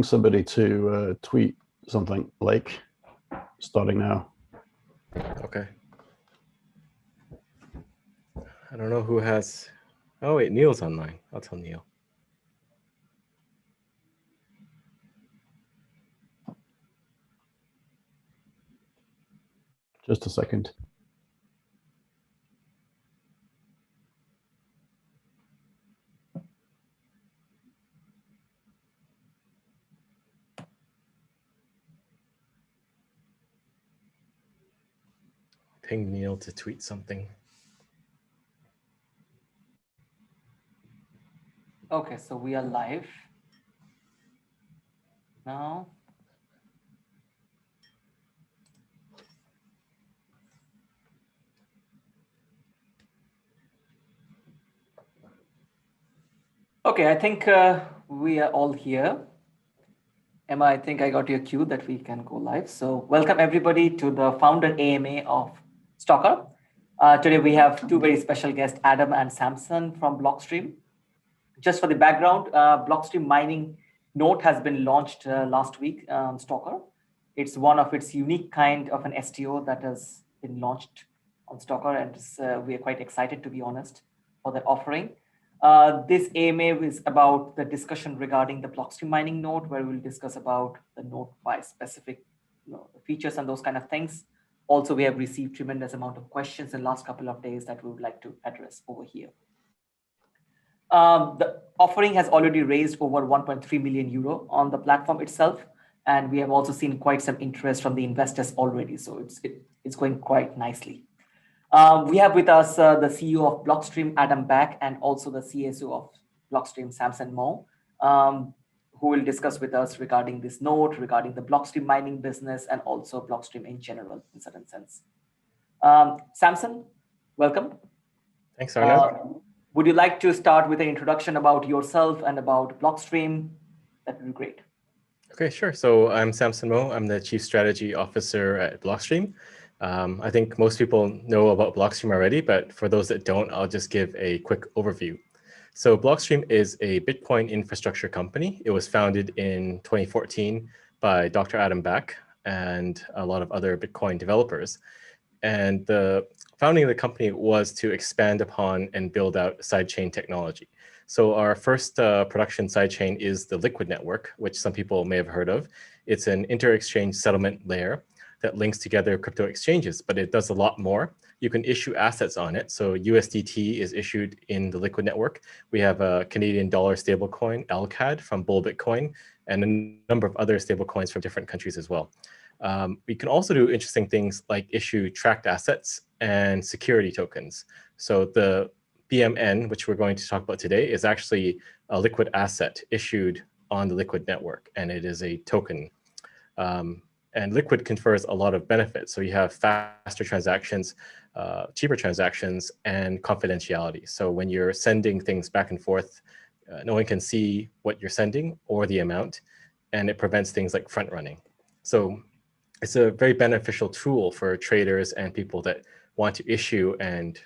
somebody to tweet something like starting now. Okay. I don't know who has. Oh, wait, Neil's online. I'll tell Neil. Just a second. Ping Neil to tweet something. Okay, so we are live now. Okay, I think we are all here. Emma, I think I got your cue that we can go live. So welcome everybody to the founder AMA of STOKR. Today we have two very special guests, Adam and Samson from Blockstream. Just for the background, Blockstream Mining Note has been launched last week on STOKR. It's one of its unique kind of an STO that has been launched on STOKR, and we are quite excited, to be honest, for that offering. This AMA is about the discussion regarding the Blockstream Mining Note, where we'll discuss about the note by specific features and those kind of things. Also, we have received tremendous amount of questions in the last couple of days that we would like to address over here. The offering has already raised over 1.3 million euro on the platform itself, and we have also seen quite some interest from the investors already. So it's going quite nicely. We have with us the CEO of Blockstream, Adam Back, and also the CSO of Blockstream, Samson Mow, who will discuss with us regarding this note, regarding the Blockstream mining business, and also Blockstream in general, in certain sense. Samson, welcome. Thanks, Arnab. Would you like to start with an introduction about yourself and about Blockstream? That would be great. Okay, sure. So I'm Samson Mow. I'm the Chief Strategy Officer at Blockstream. I think most people know about Blockstream already, but for those that don't, I'll just give a quick overview. So Blockstream is a Bitcoin infrastructure company. It was founded in 2014 by Dr. Adam Back and a lot of other Bitcoin developers. And the founding of the company was to expand upon and build out sidechain technology. So our first production sidechain is the Liquid network, which some people may have heard of. It's an inter-exchange settlement layer that links together crypto exchanges, but it does a lot more. You can issue assets on it. So USDT is issued in the Liquid network. We have a Canadian dollar stablecoin, LCAD, from Bull Bitcoin, and a number of other stablecoins from different countries as well. We can also do interesting things like issue tracked assets and security tokens. So the BMN, which we're going to talk about today, is actually a liquid asset issued on the Liquid network, and it is a token. And Liquid confers a lot of benefits. So you have faster transactions, cheaper transactions, and confidentiality. So when you're sending things back and forth, no one can see what you're sending or the amount, and it prevents things like front running. So it's a very beneficial tool for traders and people that want to issue and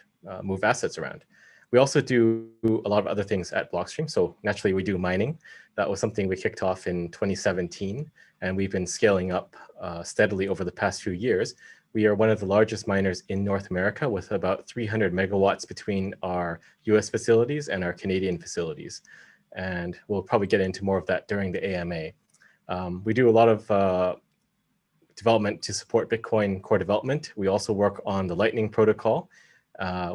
move assets around. We also do a lot of other things at Blockstream. So naturally, we do mining. That was something we kicked off in 2017, and we've been scaling up steadily over the past few years. We are one of the largest miners in North America with about 300 megawatts between our US facilities and our Canadian facilities. And we'll probably get into more of that during the AMA. We do a lot of development to support Bitcoin core development. We also work on the Lightning protocol.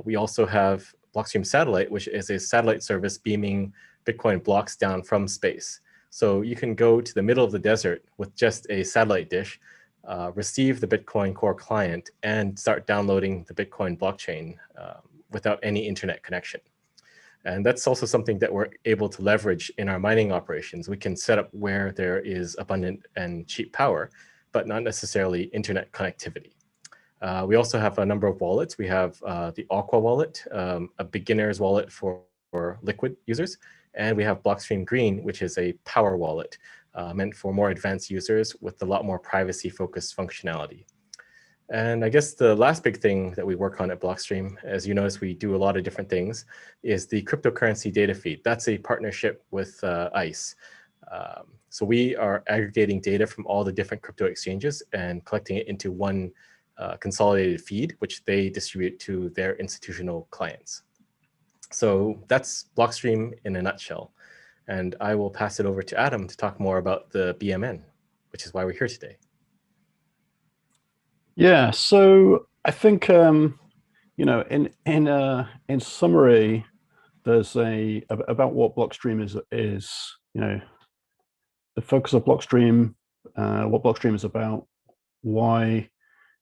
We also have Blockstream Satellite, which is a satellite service beaming Bitcoin blocks down from space. So you can go to the middle of the desert with just a satellite dish, receive the Bitcoin core client, and start downloading the Bitcoin blockchain without any internet connection. And that's also something that we're able to leverage in our mining operations. We can set up where there is abundant and cheap power, but not necessarily internet connectivity. We also have a number of wallets. We have the Aqua wallet, a beginner's wallet for Liquid users. And we have Blockstream Green, which is a power wallet meant for more advanced users with a lot more privacy-focused functionality. And I guess the last big thing that we work on at Blockstream, as you notice, we do a lot of different things, is the cryptocurrency data feed. That's a partnership with ICE. So we are aggregating data from all the different crypto exchanges and collecting it into one consolidated feed, which they distribute to their institutional clients. So that's Blockstream in a nutshell. And I will pass it over to Adam to talk more about the BMN, which is why we're here today. Yeah, so I think you know, in summary, there's about what Blockstream is you know, the focus of Blockstream, what Blockstream is about, why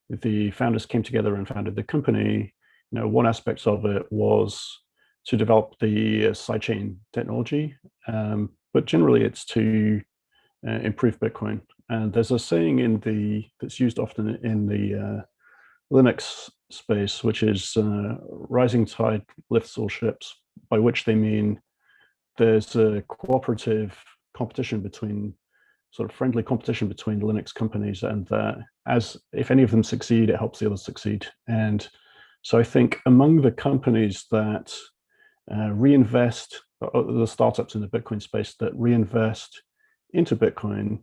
the founders came together and founded the company. You know, one aspect of it was to develop the sidechain technology, but generally it's to improve Bitcoin. And there's a saying that's used often in the Linux space, which is rising tide lifts all ships, by which they mean there's a cooperative competition between sort of friendly competition between Linux companies, and as if any of them succeed, it helps the others succeed. And so I think among the companies that reinvest, the startups in the Bitcoin space that reinvest into Bitcoin,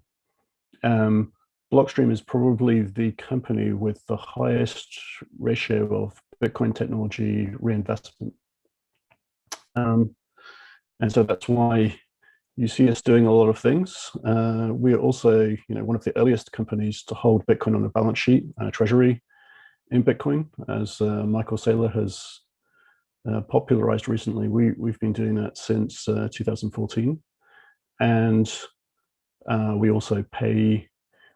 Blockstream is probably the company with the highest ratio of Bitcoin technology reinvestment. And so that's why you see us doing a lot of things. We are also, you know, one of the earliest companies to hold Bitcoin on a balance sheet, treasury in Bitcoin, as Michael Saylor has popularized recently. We've been doing that since 2014, and we also pay.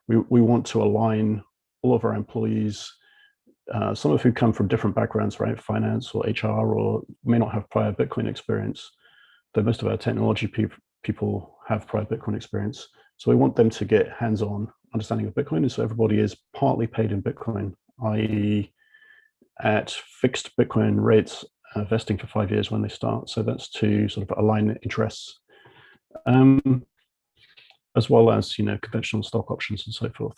We want to align all of our employees, some of who come from different backgrounds, right? Finance or HR, or may not have prior Bitcoin experience. Though most of our technology people have prior Bitcoin experience. So we want them to get hands-on understanding of Bitcoin. And so everybody is partly paid in Bitcoin, i.e. at fixed Bitcoin rates, vesting for 5 years when they start. So that's to sort of align interests, as well as, you know, conventional stock options and so forth.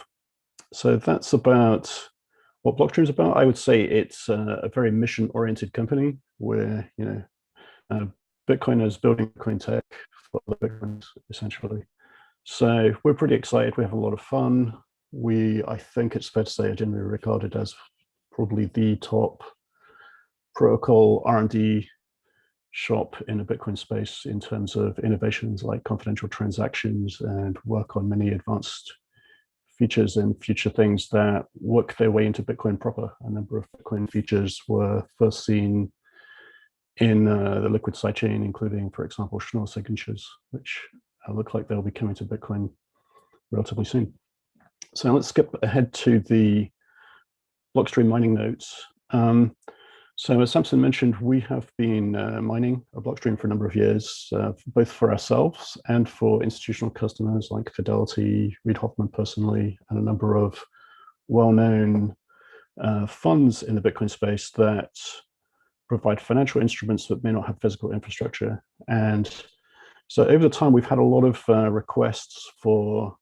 So that's about what Blockstream is about. I would say it's a very mission-oriented company where, you know, Bitcoiners building Bitcoin tech for the Bitcoins, essentially. So we're pretty excited. We have a lot of fun. I think it's fair to say, are generally regarded as probably the top protocol R&D shop in the Bitcoin space in terms of innovations like confidential transactions and work on many advanced features and future things that work their way into Bitcoin proper. A number of Bitcoin features were first seen in the Liquid sidechain, including, for example, Schnorr signatures, which look like they'll be coming to Bitcoin relatively soon. So let's skip ahead to the Blockstream mining notes. So as Samson mentioned, we have been mining a Blockstream for a number of years, both for ourselves and for institutional customers like Fidelity, Reid Hoffman personally, and a number of well-known funds in the Bitcoin space that provide financial instruments that may not have physical infrastructure. And so over the time, we've had a lot of requests for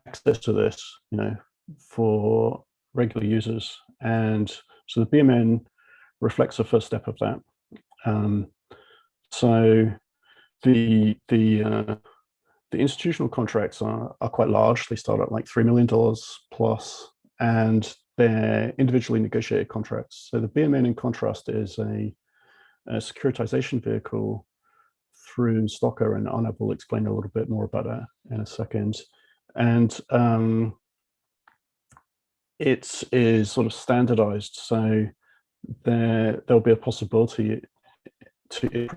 access to this, you know, for regular users. And so the BMN reflects the first step of that. So the institutional contracts are quite large. They start at like $3 million plus, and they're individually negotiated contracts. So the BMN, in contrast, is a securitization vehicle through STOKR, and Arnab will explain a little bit more about that in a second. And it is sort of standardized, so there'll be a possibility to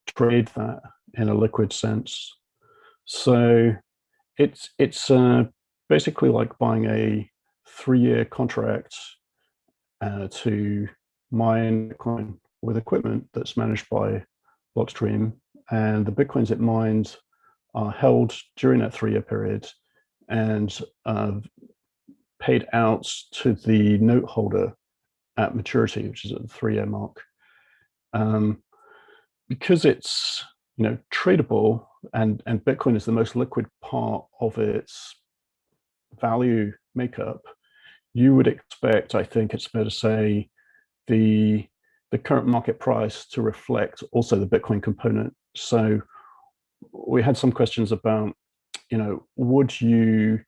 trade that in a liquid sense. So it's basically like buying a 3-year contract to mine Bitcoin with equipment that's managed by Blockstream, and the Bitcoins it mines are held during that 3-year period and paid out to the note holder at maturity, which is at the 3-year mark. Because it's, you know, tradable, and Bitcoin is the most liquid part of its value makeup, you would expect, I think it's fair to say, the the current market price to reflect also the Bitcoin component. So we had some questions about, would you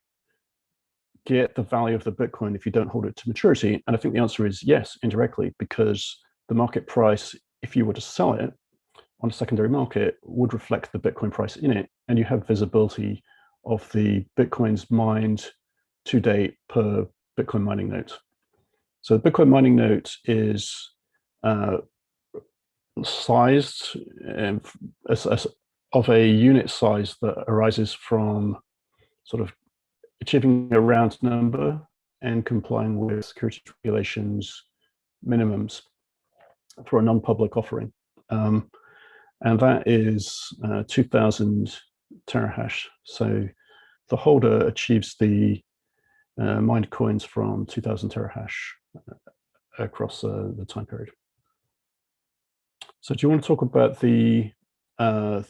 get the value of the Bitcoin if you don't hold it to maturity? And I think the answer is yes, indirectly, because the market price, if you were to sell it on a secondary market, would reflect the Bitcoin price in it, and you have visibility of the Bitcoins mined to date per Bitcoin mining note. So the Bitcoin mining note is sized as of a unit size that arises from sort of achieving a round number and complying with security regulations minimums for a non-public offering. And that is 2000 terahash. So the holder achieves the mined coins from 2000 terahash across the time period. So do you want to talk about the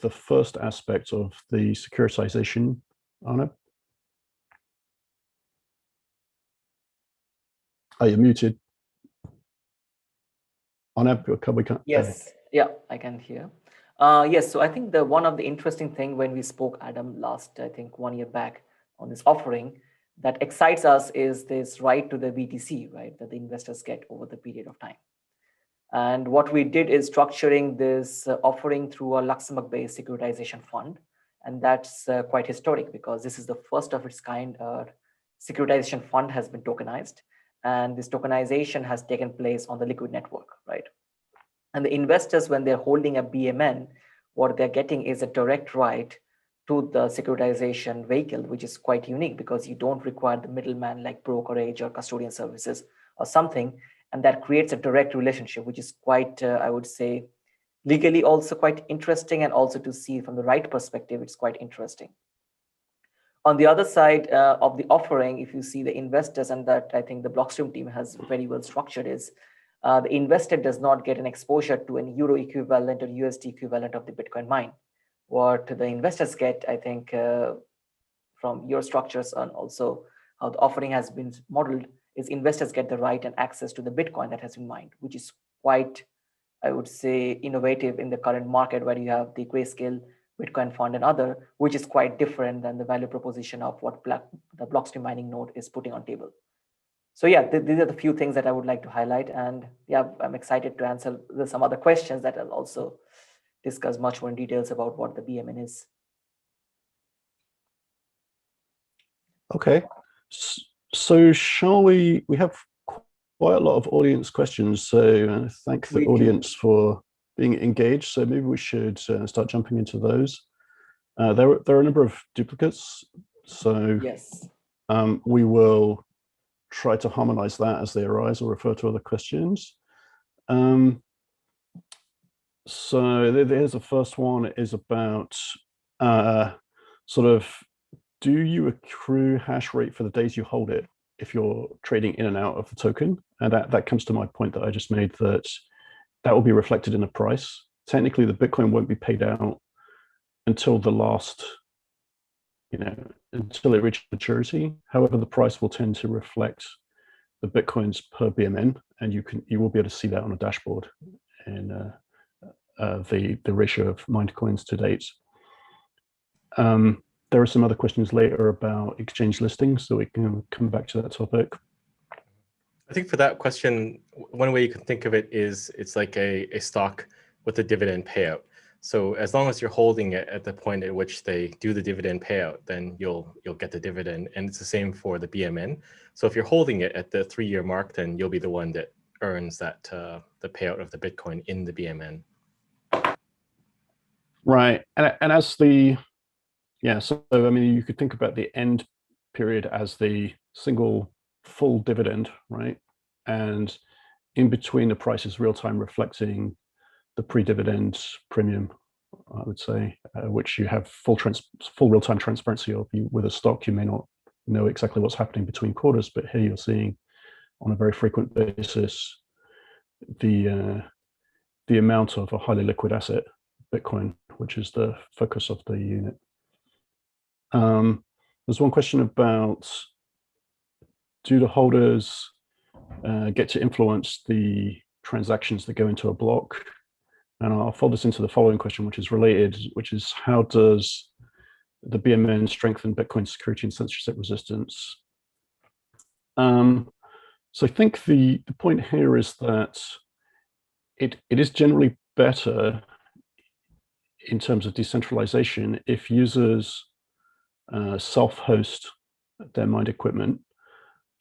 first aspect of the securitization, Arnab? Are you muted? Arnab, we can't. Yes, yeah, I can hear. Yes, so I think one of the interesting thing when we spoke, Adam, last, I think 1 year back on this offering that excites us is this right to the BTC, right, that the investors get over the period of time. And what we did is structuring this offering through a Luxembourg-based securitization fund. And that's quite historic because this is the first of its kind securitization fund has been tokenized. And this tokenization has taken place on the Liquid network, right? And the investors, when they're holding a BMN, what they're getting is a direct right to the securitization vehicle, which is quite unique because you don't require the middleman like brokerage or custodian services or something. And that creates a direct relationship, which is quite, I would say, legally also quite interesting, and also to see from the right perspective, it's quite interesting. On the other side of the offering, if you see the investors, and that I think the Blockstream team has very well structured, is the investor does not get an exposure to an euro equivalent or USD equivalent of the Bitcoin mine. What the investors get, I think, from your structures and also how the offering has been modeled, is investors get the right and access to the Bitcoin that has been mined, which is quite, I would say, innovative in the current market where you have the Grayscale Bitcoin fund and other, which is quite different than the value proposition of what the Blockstream Mining Note is putting on table. So yeah, these are the few things that I would like to highlight. And yeah, I'm excited to answer some other questions that I'll also discuss much more in details about what the BMN is. Okay. So shall we have quite a lot of audience questions. So thank the audience for being engaged. So maybe we should start jumping into those. There are a number of duplicates. So yes, we will try to harmonize that as they arise or refer to other questions. So here's the first one is about sort of, do you accrue hash rate for the days you hold it if you're trading in and out of the token? And that comes to my point that I just made, that will be reflected in the price. Technically, the Bitcoin won't be paid out until the last, until it reaches maturity. However, the price will tend to reflect the Bitcoins per BMN, and you will be able to see that on a dashboard in the ratio of mined coins to date. There are some other questions later about exchange listings, so we can come back to that topic. I think for that question, one way you can think of it is it's like a stock with a dividend payout. So as long as you're holding it at the point at which they do the dividend payout, then you'll get the dividend. And it's the same for the BMN. So if you're holding it at the 3-year mark, then you'll be the one that earns that the payout of the Bitcoin in the BMN. Right, and as the so I mean, you could think about the end period as the single full dividend, right? And in between, the price is real time reflecting the pre-dividend premium, I would say, which you have full real time transparency of. With a stock, you may not know exactly what's happening between quarters, but here you're seeing on a very frequent basis the amount of a highly liquid asset, Bitcoin, which is the focus of the unit. There's one question about, do the holders get to influence the transactions that go into a block. And I'll fold this into the following question, which is related, which is how does the BMN strengthen Bitcoin security and censorship resistance? So I think the point here is that it is generally better in terms of decentralization if users self-host their mined equipment.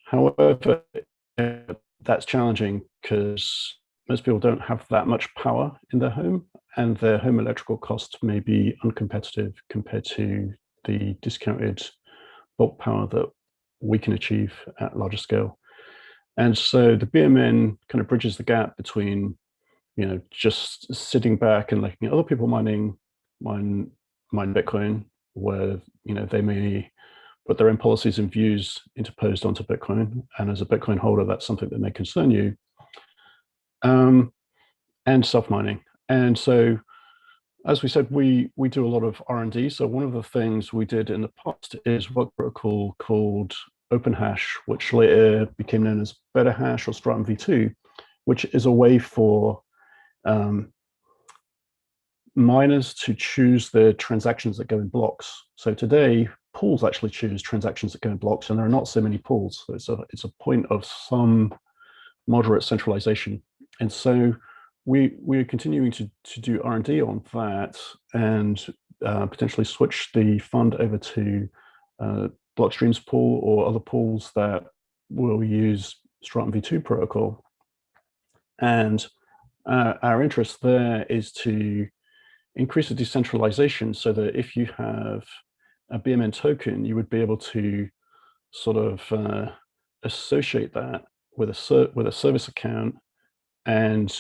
However, that's challenging because most people don't have that much power in their home, and their home electrical costs may be uncompetitive compared to the discounted bulk power that we can achieve at larger scale. And so the BMN kind of bridges the gap between, just sitting back and looking at other people mine Bitcoin, where they may put their own policies and views interposed onto Bitcoin, and as a Bitcoin holder, that's something that may concern you, and self-mining. And so, as we said, we do a lot of R&D. So one of the things we did in the past is work a protocol called OpenHash, which later became known as BetterHash or Stratum v2, which is a way for miners to choose the transactions that go in blocks. So today, pools actually choose transactions that go in blocks, and there are not so many pools. So it's a point of some moderate centralization. And so we're continuing to do R&D on that and potentially switch the fund over to Blockstream's pool or other pools that will use Stratum v2 protocol. And our interest there is to increase the decentralization so that if you have a BMN token, you would be able to sort of associate that with a service account, and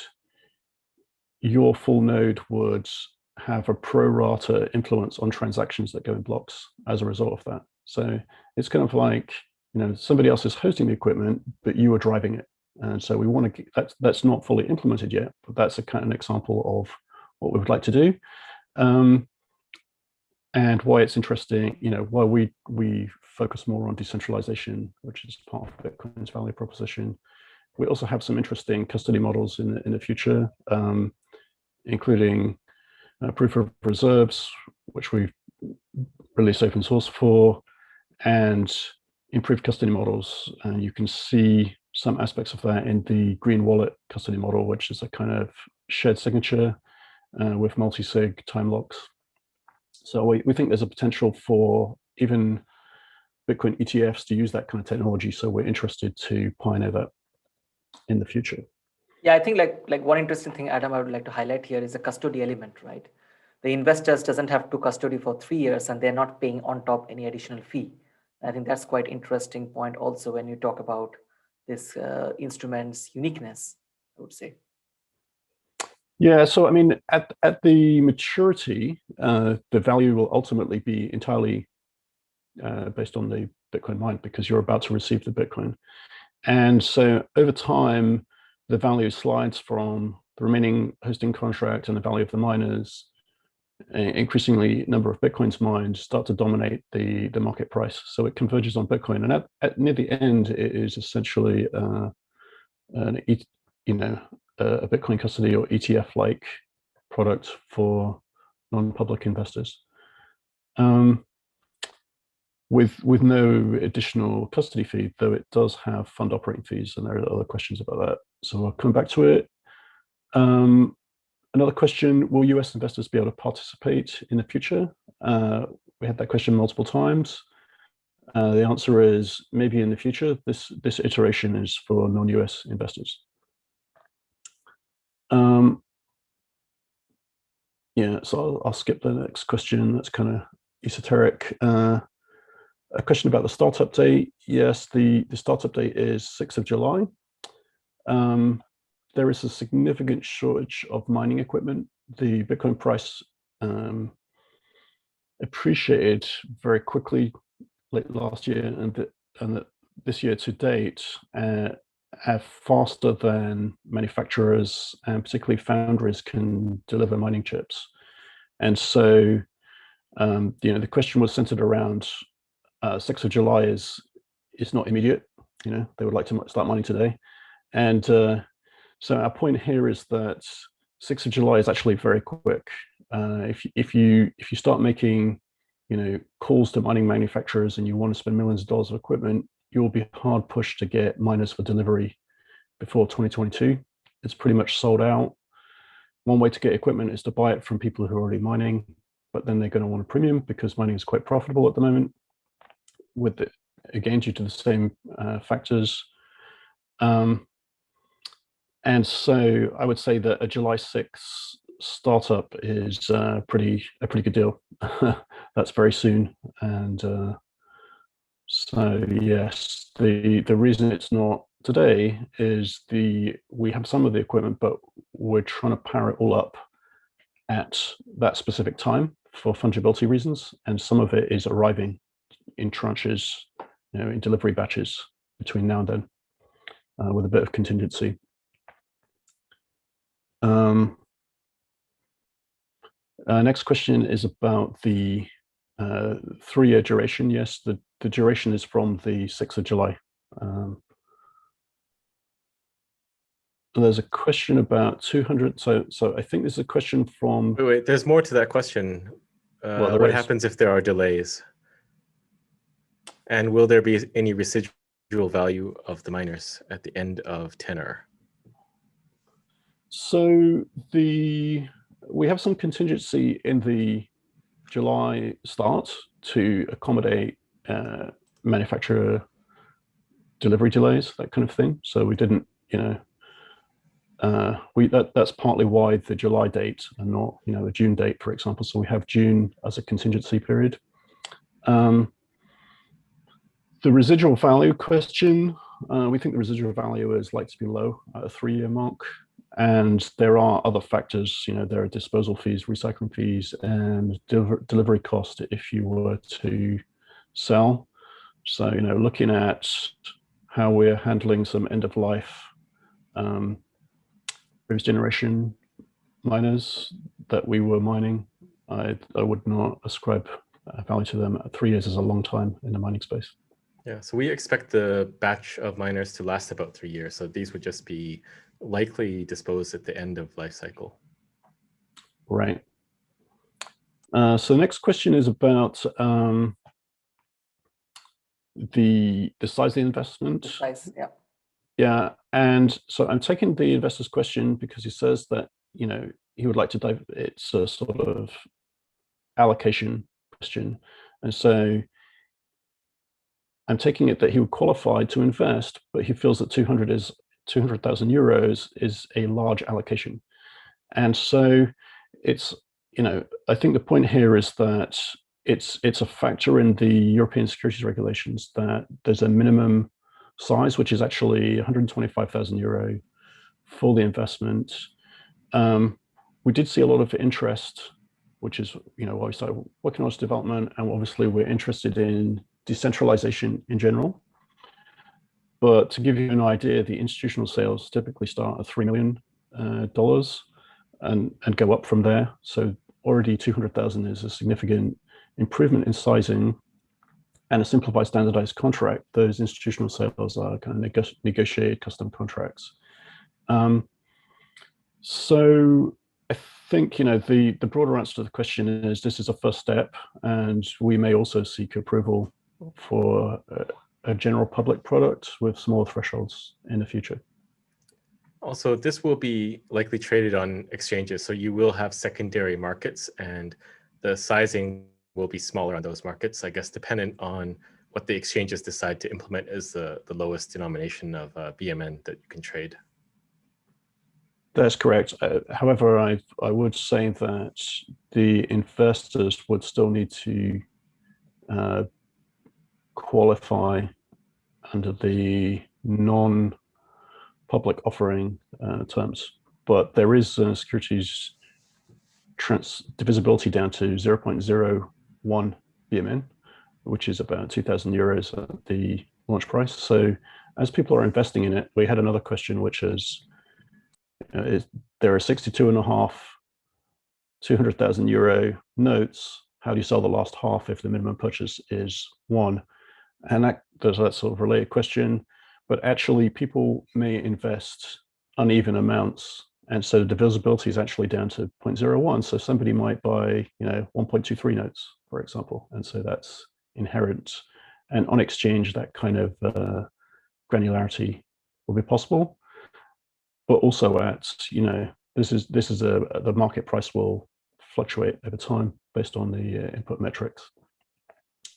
your full node would have a pro rata influence on transactions that go in blocks as a result of that. So it's kind of like, somebody else is hosting the equipment, but you are driving it. And so we want to, that's not fully implemented yet, but that's a kind of an example of what we would like to do. And why it's interesting, why we focus more on decentralization, which is part of Bitcoin's value proposition. We also have some interesting custody models in the future, including proof of reserves, which we've released open source for, and improved custody models. And you can see some aspects of that in the Green Wallet custody model, which is a kind of shared signature with multi-sig time locks. So we think there's a potential for even Bitcoin ETFs to use that kind of technology. So we're interested to pioneer that in the future. Yeah, I think like one interesting thing, Adam, I would like to highlight here is the custody element, right? The investors doesn't have to custody for 3 years and they're not paying on top any additional fee. I think that's quite interesting point also when you talk about this instrument's uniqueness, I would say. Yeah, so I mean, at the maturity, the value will ultimately be entirely based on the Bitcoin mined, because you're about to receive the Bitcoin. And so over time, the value slides from the remaining hosting contract and the value of the miners. Increasingly, number of Bitcoins mined start to dominate the market price. So it converges on Bitcoin. And at near the end, it is essentially a Bitcoin custody or ETF-like product for non-public investors, with no additional custody fee, though it does have fund operating fees, and there are other questions about that. So I'll come back to it. Another question: will US investors be able to participate in the future? We had that question multiple times. The answer is maybe in the future. This iteration is for non-US investors. Yeah, so I'll skip the next question. That's kind of esoteric. A question about the startup date. Yes, the startup date is 6th of July. There is a significant shortage of mining equipment. The Bitcoin price appreciated very quickly late last year, and this year to date have faster than manufacturers and particularly foundries can deliver mining chips. And so, the question was centered around 6th of July is not immediate. They would like to start mining today. And So our point here is that 6th of July is actually very quick. If you start making, calls to mining manufacturers and you want to spend millions of dollars of equipment, you'll be hard pushed to get miners for delivery before 2022. It's pretty much sold out. One way to get equipment is to buy it from people who are already mining, but then they're going to want a premium because mining is quite profitable at the moment, with it, again, due to the same factors. And so I would say that a July 6th startup is a pretty good deal. That's very soon. And so yes, the reason it's not today is we have some of the equipment, but we're trying to power it all up at that specific time for fungibility reasons, and some of it is arriving in tranches, in delivery batches between now and then, with a bit of contingency. Next question is about the 3-year duration. Yes, the duration is from the 6th of July. There's a question about 200. So I think there's a question from. Wait, there's more to that question. What happens if there are delays? And will there be any residual value of the miners at the end of tenor? So we have some contingency in the July start to accommodate manufacturer delivery delays, that kind of thing. So we didn't, that's partly why the July date and not, a June date, for example. So we have June as a contingency period. The residual value question, we think the residual value is likely to be low at a 3-year mark. And there are other factors, there are disposal fees, recycling fees, and delivery cost if you were to sell. So, looking at how we're handling some end of life previous generation miners that we were mining, I would not ascribe value to them. 3 years is a long time in the mining space. Yeah, so we expect the batch of miners to last about 3 years. So these would just be likely disposed at the end of life cycle. Right. So the next question is about the size of the investment. The size, yeah. Yeah, and so I'm taking the investor's question because he says that he would like to dive. It's a sort of allocation question, and so I'm taking it that he would qualify to invest, but he feels that 200,000 euros is a large allocation, and so it's I think the point here is that it's a factor in the European securities regulations that there's a minimum size, which is actually 125,000 euro for the investment. We did see a lot of interest, which is why we started working on this development, and obviously we're interested in decentralization in general. But to give you an idea, the institutional sales typically start at $3 million and go up from there. So already 200,000 is a significant improvement in sizing. And a simplified standardized contract, those institutional sales are kind of negotiated custom contracts. So I think the broader answer to the question is this is a first step, and we may also seek approval for a general public product with smaller thresholds in the future. Also, this will be likely traded on exchanges, so you will have secondary markets, and the sizing will be smaller on those markets, I guess, dependent on what the exchanges decide to implement as the lowest denomination of BMN that you can trade. That's correct. However, I would say that the investors would still need to qualify under the non-public offering terms, but there is securities divisibility down to 0.01 BMN, which is about 2,000 euros at the launch price. So as people are investing in it, we had another question, which is, there are 62.5 200,000 euro notes. How do you sell the last half if the minimum purchase is 1? And there's that sort of related question, but actually people may invest uneven amounts. And so the divisibility is actually down to 0.01. So somebody might buy, 1.23 notes, for example. And so that's inherent. And on exchange, that kind of granularity will be possible. But also the market price will fluctuate over time based on the input metrics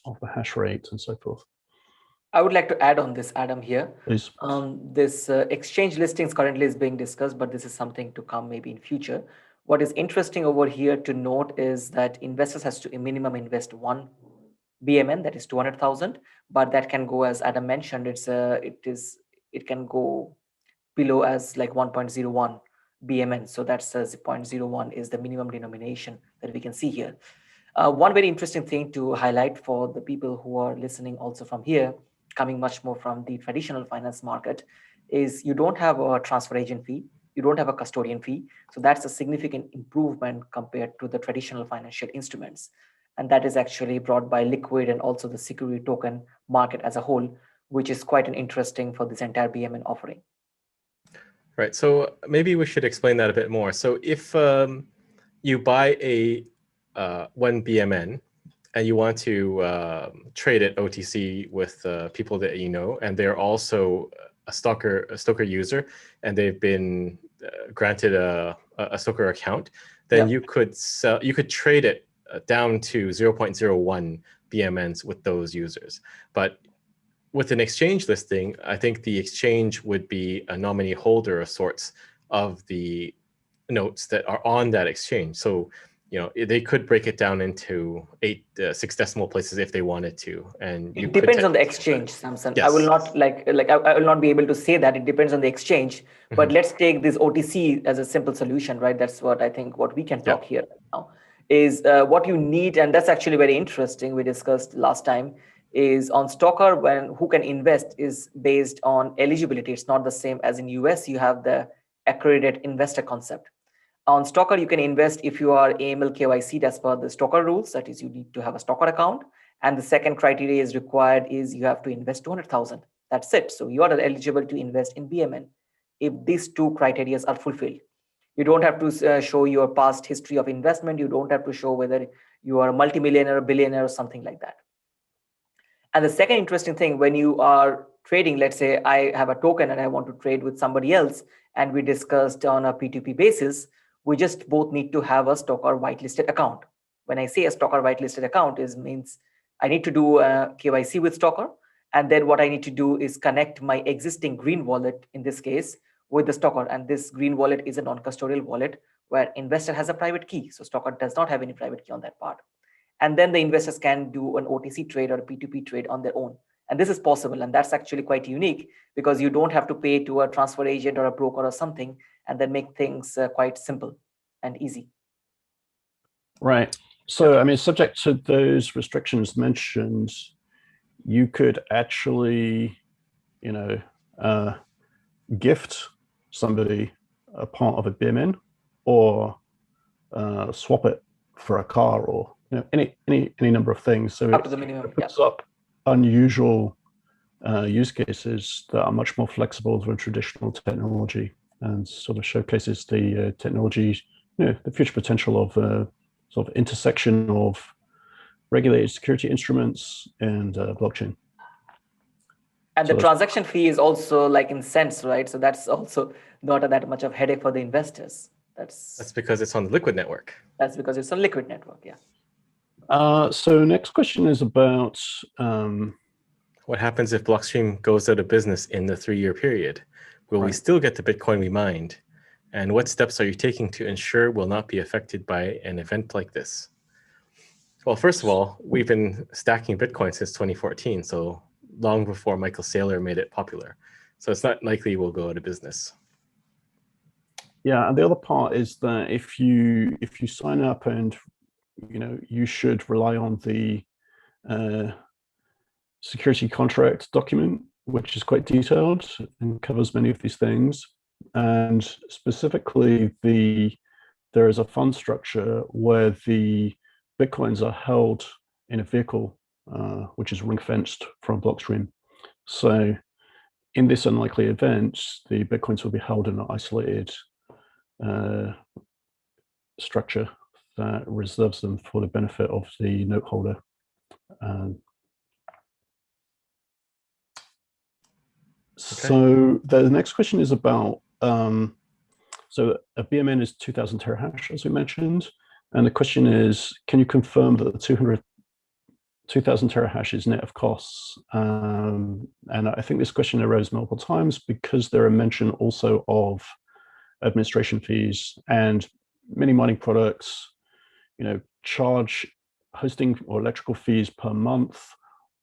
of the hash rate and so forth. I would like to add on this, Adam, here. Please. This exchange listings currently is being discussed, but this is something to come maybe in future. What is interesting over here to note is that investors has to minimum invest 1 BMN, that is 200,000, but that can go, as Adam mentioned, it can go below as like 1.01 BMN. So that's 0.01 is the minimum denomination that we can see here. One very interesting thing to highlight for the people who are listening also from here, coming much more from the traditional finance market, is you don't have a transfer agent fee, you don't have a custodian fee. So that's a significant improvement compared to the traditional financial instruments. And that is actually brought by Liquid and also the security token market as a whole, which is quite an interesting for this entire BMN offering. Right, so maybe we should explain that a bit more. So if you buy a 1 BMN, and you want to trade it OTC with people that you know, and they're also a STOKR user, and they've been granted a STOKR account, then you could trade it down to 0.01 BMNs with those users. But with an exchange listing, I think the exchange would be a nominee holder of sorts of the notes that are on that exchange. So they could break it down into 6 decimal places if they wanted to, and it depends on the exchange, Samson. Yes. I will not I will not be able to say that it depends on the exchange, but let's take this OTC as a simple solution, right? That's what I think what we can talk here now is what you need, and that's actually very interesting. We discussed last time is on STOKR who can invest is based on eligibility. It's not the same as in US. You have the accredited investor concept. On STOKR, you can invest if you are AML KYC as per the STOKR rules. That is, you need to have a STOKR account. And the second criteria is required is you have to invest 200,000. That's it. So you are eligible to invest in BMN if these 2 criteria are fulfilled. You don't have to show your past history of investment. You don't have to show whether you are a multimillionaire, billionaire, or something like that. And the second interesting thing, when you are trading, let's say I have a token and I want to trade with somebody else, and we discussed on a P2P basis, we just both need to have a STOKR whitelisted account. When I say a STOKR whitelisted account means I need to do a KYC with STOKR. And then what I need to do is connect my existing green wallet, in this case, with the STOKR. And this green wallet is a non-custodial wallet where investor has a private key. So STOKR does not have any private key on that part. And then the investors can do an OTC trade or a P2P trade on their own. And this is possible. And that's actually quite unique because you don't have to pay to a transfer agent or a broker or something, and then make things quite simple and easy. Right. So, I mean, subject to those restrictions mentioned, you could actually, gift somebody a part of a BMN or swap it for a car or any number of things. So up to the minimum. It puts up unusual use cases that are much more flexible than traditional technology, and sort of showcases the technology, the future potential of sort of intersection of regulated security instruments and blockchain. And the transaction fee is also like in cents, right? So that's also not that much of a headache for the investors. That's because it's on the Liquid network. That's because it's on Liquid network, yeah. So next question is about what happens if Blockstream goes out of business in the 3-year period? Will we still get the Bitcoin we mined? And what steps are you taking to ensure we'll not be affected by an event like this? Well, first of all, we've been stacking Bitcoin since 2014, so long before Michael Saylor made it popular. So it's not likely we'll go out of business. Yeah, and the other part is that if you sign up and you should rely on the security contract document, which is quite detailed and covers many of these things. And specifically, there is a fund structure where the Bitcoins are held in a vehicle, which is ring-fenced from Blockstream. So in this unlikely event, the Bitcoins will be held in an isolated structure that reserves them for the benefit of the note holder. So the next question is about, so a BMN is 2000 terahash, as we mentioned. And the question is, can you confirm that the 2000 terahash is net of costs? And I think this question arose multiple times because there are mention also of administration fees, and many mining products, charge hosting or electrical fees per month,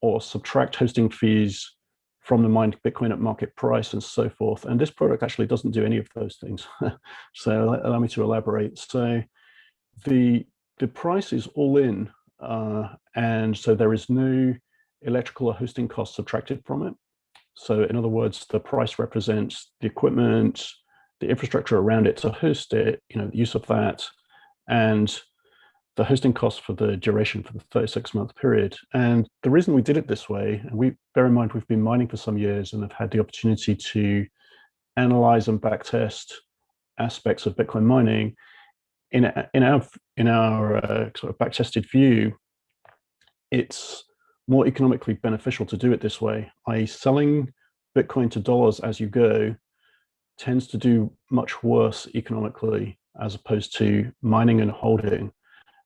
or subtract hosting fees from the mined Bitcoin at market price and so forth. And this product actually doesn't do any of those things. So allow me to elaborate. So the price is all in, and so there is no electrical or hosting costs subtracted from it. So in other words, the price represents the equipment, the infrastructure around it to host it, the use of that, and the hosting costs for the duration for the 36-month period. And the reason we did it this way, and we bear in mind we've been mining for some years and have had the opportunity to analyze and backtest aspects of Bitcoin mining. In our sort of backtested view, it's more economically beneficial to do it this way, i.e. selling Bitcoin to dollars as you go tends to do much worse economically as opposed to mining and holding.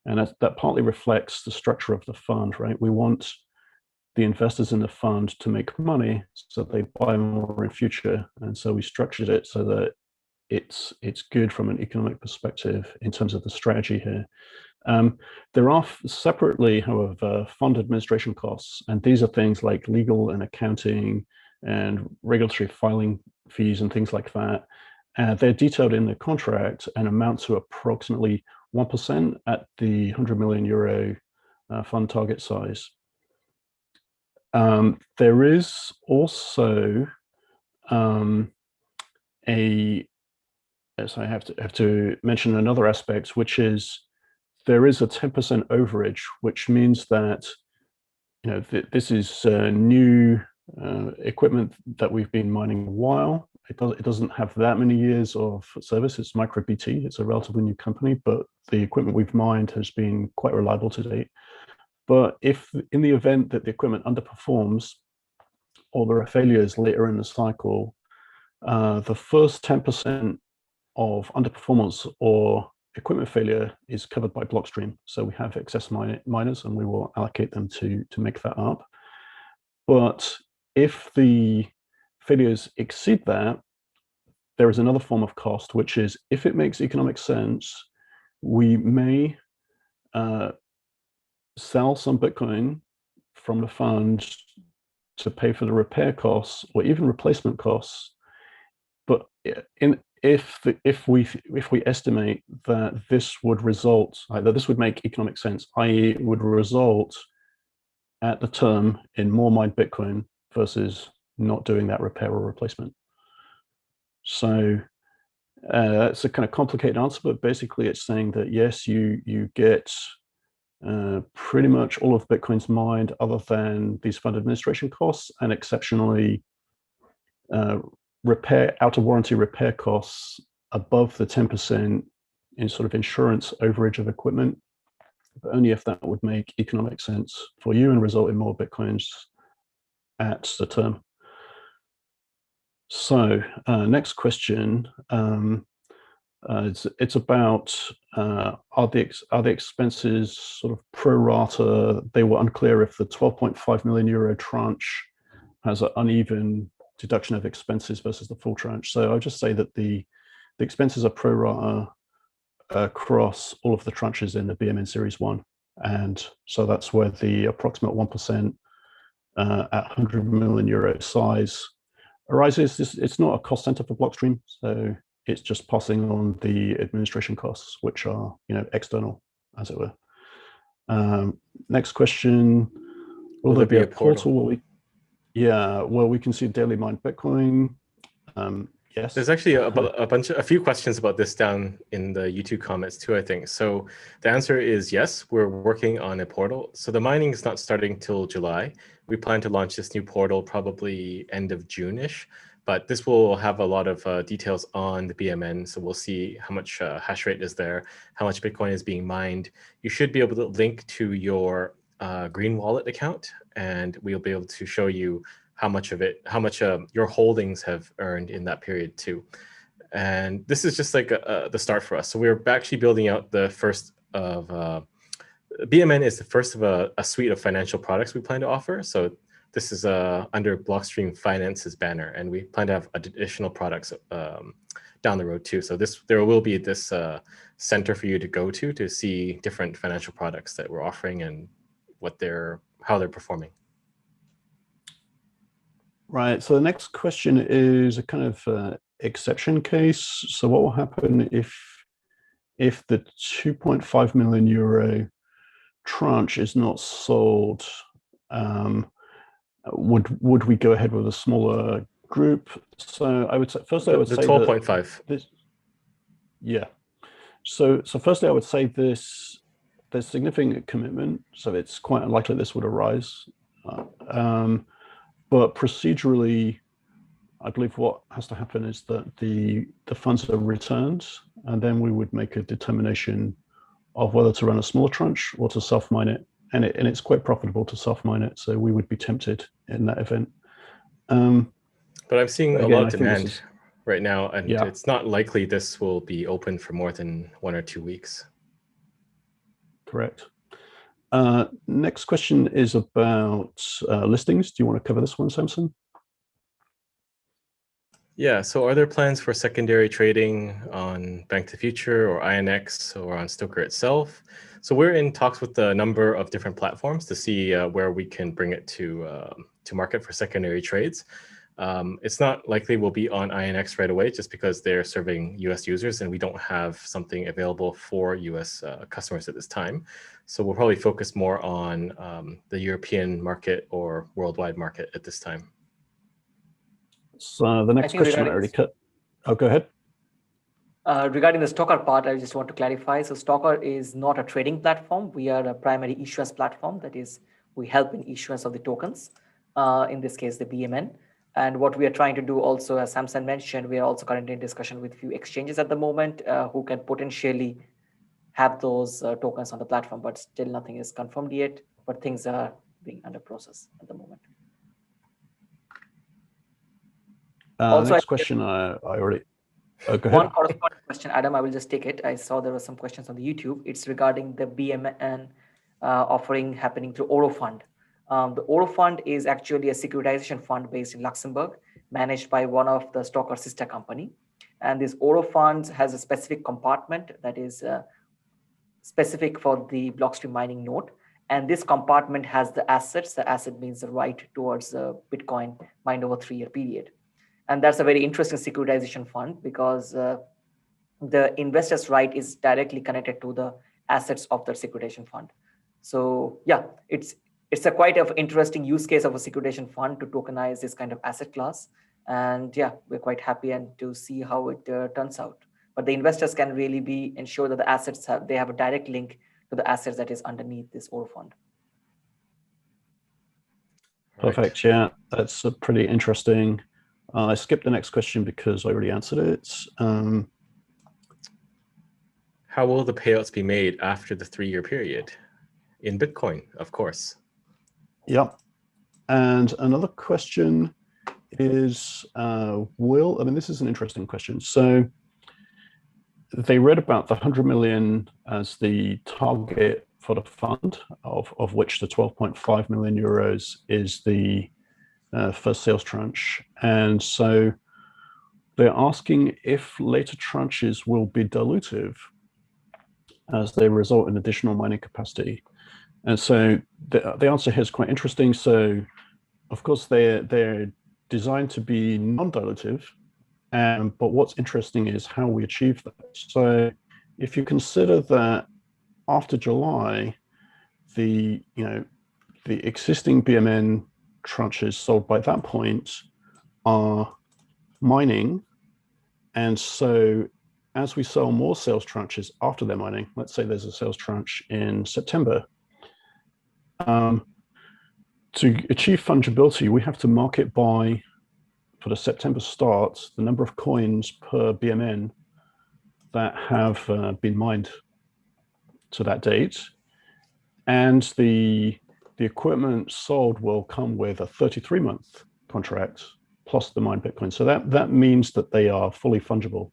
And that partly reflects the structure of the fund, right? We want the investors in the fund to make money so they buy more in future. And so we structured it so that it's good from an economic perspective in terms of the strategy here. There are separately, however, fund administration costs, and these are things like legal and accounting and regulatory filing fees and things like that. They're detailed in the contract and amount to approximately 1% at the 100 million euro fund target size. There is also so I have to mention another aspect, which is there is a 10% overage, which means that this is new equipment that we've been mining a while. It doesn't have that many years of service. It's micro BT. It's a relatively new company, but the equipment we've mined has been quite reliable to date. But if in the event that the equipment underperforms or there are failures later in the cycle, the first 10% of underperformance or equipment failure is covered by Blockstream. So we have excess miners and we will allocate them to make that up. But if the failures exceed that, there is another form of cost, which is if it makes economic sense, we may sell some Bitcoin from the fund to pay for the repair costs or even replacement costs. But if we estimate that this would result, that this would make economic sense, i.e. it would result at the term in more mined Bitcoin versus not doing that repair or replacement. So that's a kind of complicated answer, but basically it's saying that yes, you get pretty much all of Bitcoin's mined other than these fund administration costs and exceptionally out of warranty repair costs above the 10% in sort of insurance overage of equipment, but only if that would make economic sense for you and result in more Bitcoins at the term. So next question, it's about are the expenses sort of pro rata? They were unclear if the 12.5 million euro tranche has an uneven deduction of expenses versus the full tranche. So I'll just say that the expenses are pro rata across all of the tranches in the BMN Series 1. And so that's where the approximate 1% at 100 million euro size arises. It's not a cost center for Blockstream, so it's just passing on the administration costs, which are external, as it were. Next question: will there be a portal where we can see daily mined Bitcoin? Yes. There's actually a few questions about this down in the YouTube comments too, I think. So the answer is yes, we're working on a portal. So the mining is not starting till July. We plan to launch this new portal probably end of June-ish, but this will have a lot of details on the BMN. So we'll see how much hash rate is there, how much Bitcoin is being mined. You should be able to link to your Green Wallet account, and we'll be able to show you how much your holdings have earned in that period too. And this is just like the start for us. So we're actually building out the first of, BMN is the first of a suite of financial products we plan to offer. So this is under Blockstream Finance's banner, and we plan to have additional products down the road too. So there will be this center for you to go to see different financial products that we're offering and how they're performing. Right. So the next question is a kind of exception case. So what will happen if the 2.5 million euro tranche is not sold? Would we go ahead with a smaller group? So I would say firstly, I would say the 12.5. Yeah. So firstly, I would say there's significant commitment, so it's quite unlikely this would arise. But procedurally, I believe what has to happen is that the funds are returned, and then we would make a determination of whether to run a smaller tranche or to self-mine it. And it's quite profitable to self-mine it, so we would be tempted in that event. But I'm seeing a lot of demand right now, and yeah, it's not likely this will be open for more than 1 or 2 weeks. Correct. Next question is about listings. Do you want to cover this one, Samson? Yeah, so are there plans for secondary trading on Bank to the Future or INX or on STOKR itself? So we're in talks with a number of different platforms to see where we can bring it to market for secondary trades. It's not likely we'll be on INX right away just because they're serving US users and we don't have something available for US customers at this time. So we'll probably focus more on the European market or worldwide market at this time. So the next question I already cut. Oh, go ahead. Regarding the STOKR part, I just want to clarify. So STOKR is not a trading platform. We are a primary issuance platform. That is, we help in issuance of the tokens, in this case, the BMN. And what we are trying to do also, as Samson mentioned, we are also currently in discussion with a few exchanges at the moment who can potentially have those tokens on the platform, but still nothing is confirmed yet, but things are being under process at the moment. Also, next question I already... Oh, go ahead. One corresponding question, Adam, I will just take it. I saw there were some questions on the YouTube. It's regarding the BMN offering happening through Oro Fund. The Oro Fund is actually a securitization fund based in Luxembourg, managed by one of the STOKR sister company. And this Oro Fund has a specific compartment that is specific for the Blockstream Mining Note. And this compartment has the assets. The asset means the right towards Bitcoin mined over a 3-year period. And that's a very interesting securitization fund because the investor's right is directly connected to the assets of the securitization fund. So yeah, it's a quite of interesting use case of a securitization fund to tokenize this kind of asset class. And yeah, we're quite happy and to see how it turns out. But the investors can really ensure that the assets have a direct link to the assets that is underneath this Oro Fund. Perfect. Yeah, that's a pretty interesting. I skipped the next question because I already answered it. How will the payouts be made after the 3-year period? In Bitcoin, of course. Yep. And another question is, this is an interesting question. So they read about the 100 million as the target for the fund, of which the 12.5 million euros is the first sales tranche. And so they're asking if later tranches will be dilutive as they result in additional mining capacity. And so the answer here is quite interesting. So of course they're designed to be non-dilutive, but what's interesting is how we achieve that. So if you consider that after July, the existing BMN tranches sold by that point are mining And so as we sell more sales tranches after their mining, let's say there's a sales tranche in September, to achieve fungibility, we have to market by, for the September start, the number of coins per BMN that have been mined to that date. And the equipment sold will come with a 33-month contract plus the mined Bitcoin. So that means that they are fully fungible.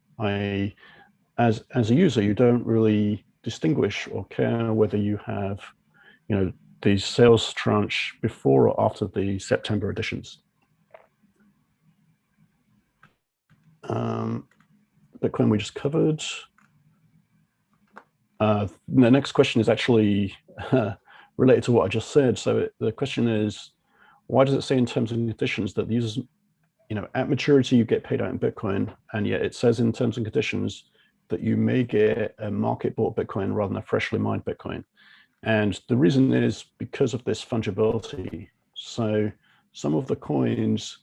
As a user, you don't really distinguish or care whether you have, the sales tranche before or after the September editions. Bitcoin we just covered. The next question is actually related to what I just said. So the question is, why does it say in terms and conditions that the users, at maturity you get paid out in Bitcoin, and yet it says in terms and conditions that you may get a market bought Bitcoin rather than a freshly mined Bitcoin? And the reason is because of this fungibility. So some of the coins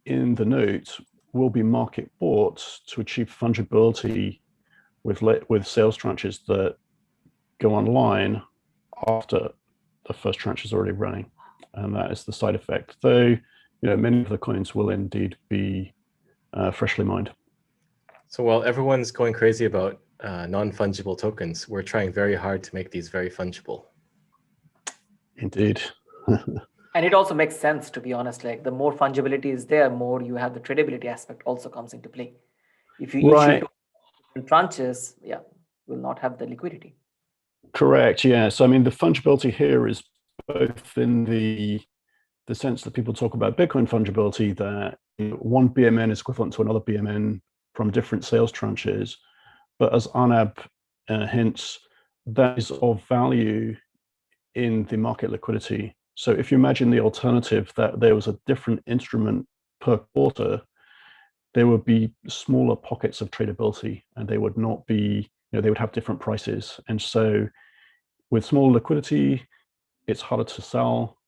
in the note will be market bought to achieve fungibility with sales tranches that go online after the first tranche is already running. And that is the side effect. Though, many of the coins will indeed be freshly mined. So while everyone's going crazy about non-fungible tokens, we're trying very hard to make these very fungible. Indeed. And it also makes sense, to be honest. Like, the more fungibility is there, more you have the tradability aspect also comes into play. If you issue tranches, will not have the liquidity. Correct. Yeah. So I mean, the fungibility here is both in the sense that people talk about Bitcoin fungibility, that one BMN is equivalent to another BMN from different sales tranches. But as Arnab hints, that is of value in the market liquidity. So if you imagine the alternative, that there was a different instrument per quarter, there would be smaller pockets of tradability, and they would not be, they would have different prices. And so with small liquidity, it's harder to sell.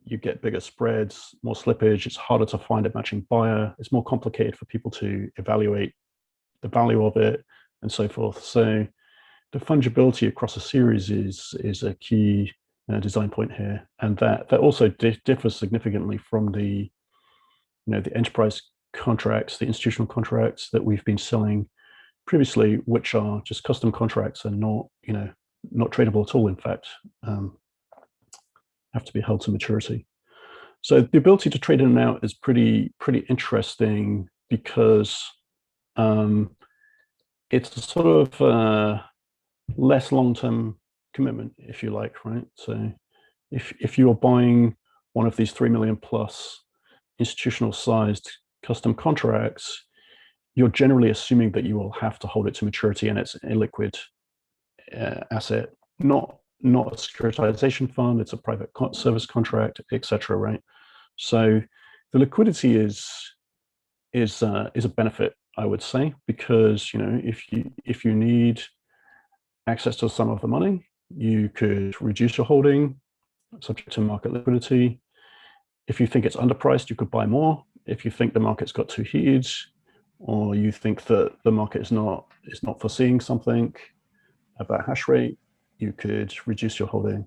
You get bigger spreads, more slippage. It's harder to find a matching buyer. It's more complicated for people to evaluate the value of it and so forth. So the fungibility across a series is a key design point here, and that also differs significantly from the the enterprise contracts, the institutional contracts that we've been selling previously, which are just custom contracts and not not tradable at all. In fact, have to be held to maturity. So the ability to trade in and out is pretty interesting, because it's a sort of less long-term commitment, if you like, right? So if you're buying one of these 3 million plus institutional sized custom contracts, you're generally assuming that you will have to hold it to maturity, and it's a liquid asset, not a securitization fund. It's a private service contract, etc. Right? So the liquidity is a benefit, I would say, because if you need access to some of the money, you could reduce your holding subject to market liquidity. If you think it's underpriced, you could buy more. If you think the market's got too heated, or you think that the market is not foreseeing something about hash rate, you could reduce your holding.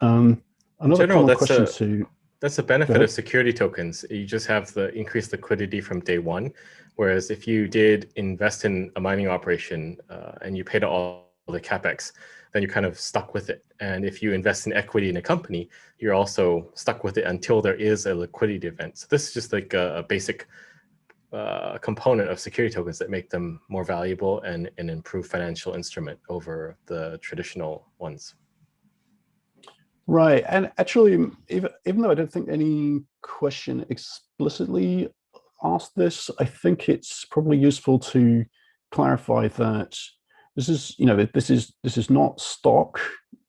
Another common question that's a benefit of security tokens. You just have the increased liquidity from day one. Whereas if you did invest in a mining operation and you paid all the capex, then you're kind of stuck with it. And if you invest in equity in a company, you're also stuck with it until there is a liquidity event. So this is just like a basic component of security tokens that make them more valuable and an improved financial instrument over the traditional ones. Right. And actually, even though I don't think any question explicitly asked this, I think it's probably useful to clarify that this is not stock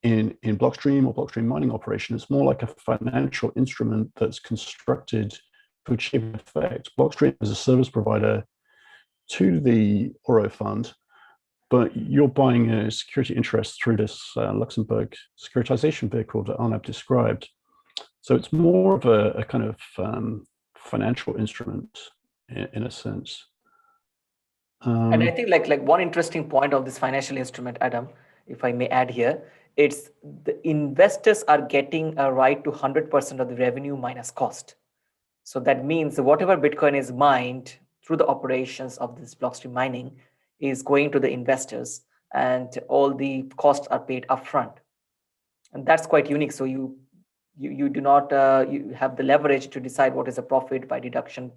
in Blockstream or Blockstream mining operation. It's more like a financial instrument that's constructed to achieve an effect. Blockstream is a service provider to the Oro fund, but you're buying a security interest through this Luxembourg securitization vehicle that Arnab described. So it's more of a kind of financial instrument in a sense. And I think like one interesting point of this financial instrument, Adam, if I may add here, it's the investors are getting a right to 100% of the revenue minus cost. So that means whatever Bitcoin is mined through the operations of this Blockstream mining is going to the investors, and all the costs are paid upfront. And that's quite unique. So you do not you have the leverage to decide what is a profit by deduction,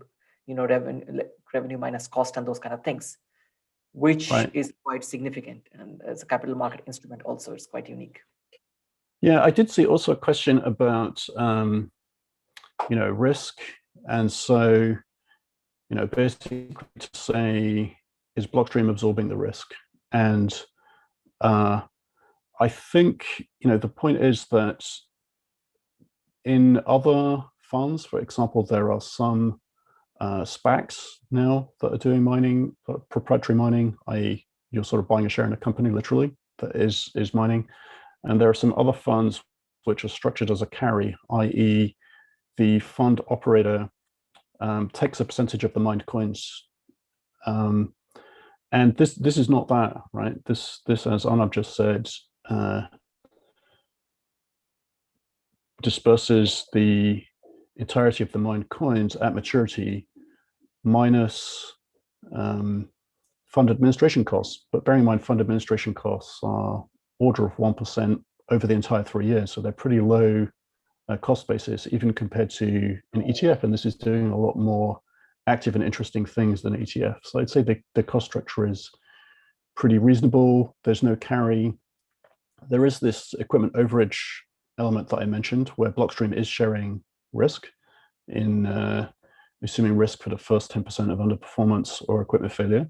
revenue minus cost and those kind of things, which is quite significant. And as a capital market instrument also, it's quite unique. Yeah, I did see also a question about risk. And so, basically to say, is Blockstream absorbing the risk? And I think, the point is that in other funds, for example, there are some SPACs now that are doing mining, proprietary mining, i.e. you're sort of buying a share in a company literally that is mining. And there are some other funds which are structured as a carry, i.e. the fund operator takes a percentage of the mined coins. And this is not that, right? This as Arnab just said, disperses the entirety of the mined coins at maturity minus fund administration costs. But bearing in mind, fund administration costs are order of 1% over the entire 3 years. So they're pretty low cost basis, even compared to an ETF. And this is doing a lot more active and interesting things than an ETF. So I'd say the cost structure is pretty reasonable. There's no carry. There is this equipment overage element that I mentioned, where Blockstream is sharing risk in assuming risk for the first 10% of underperformance or equipment failure.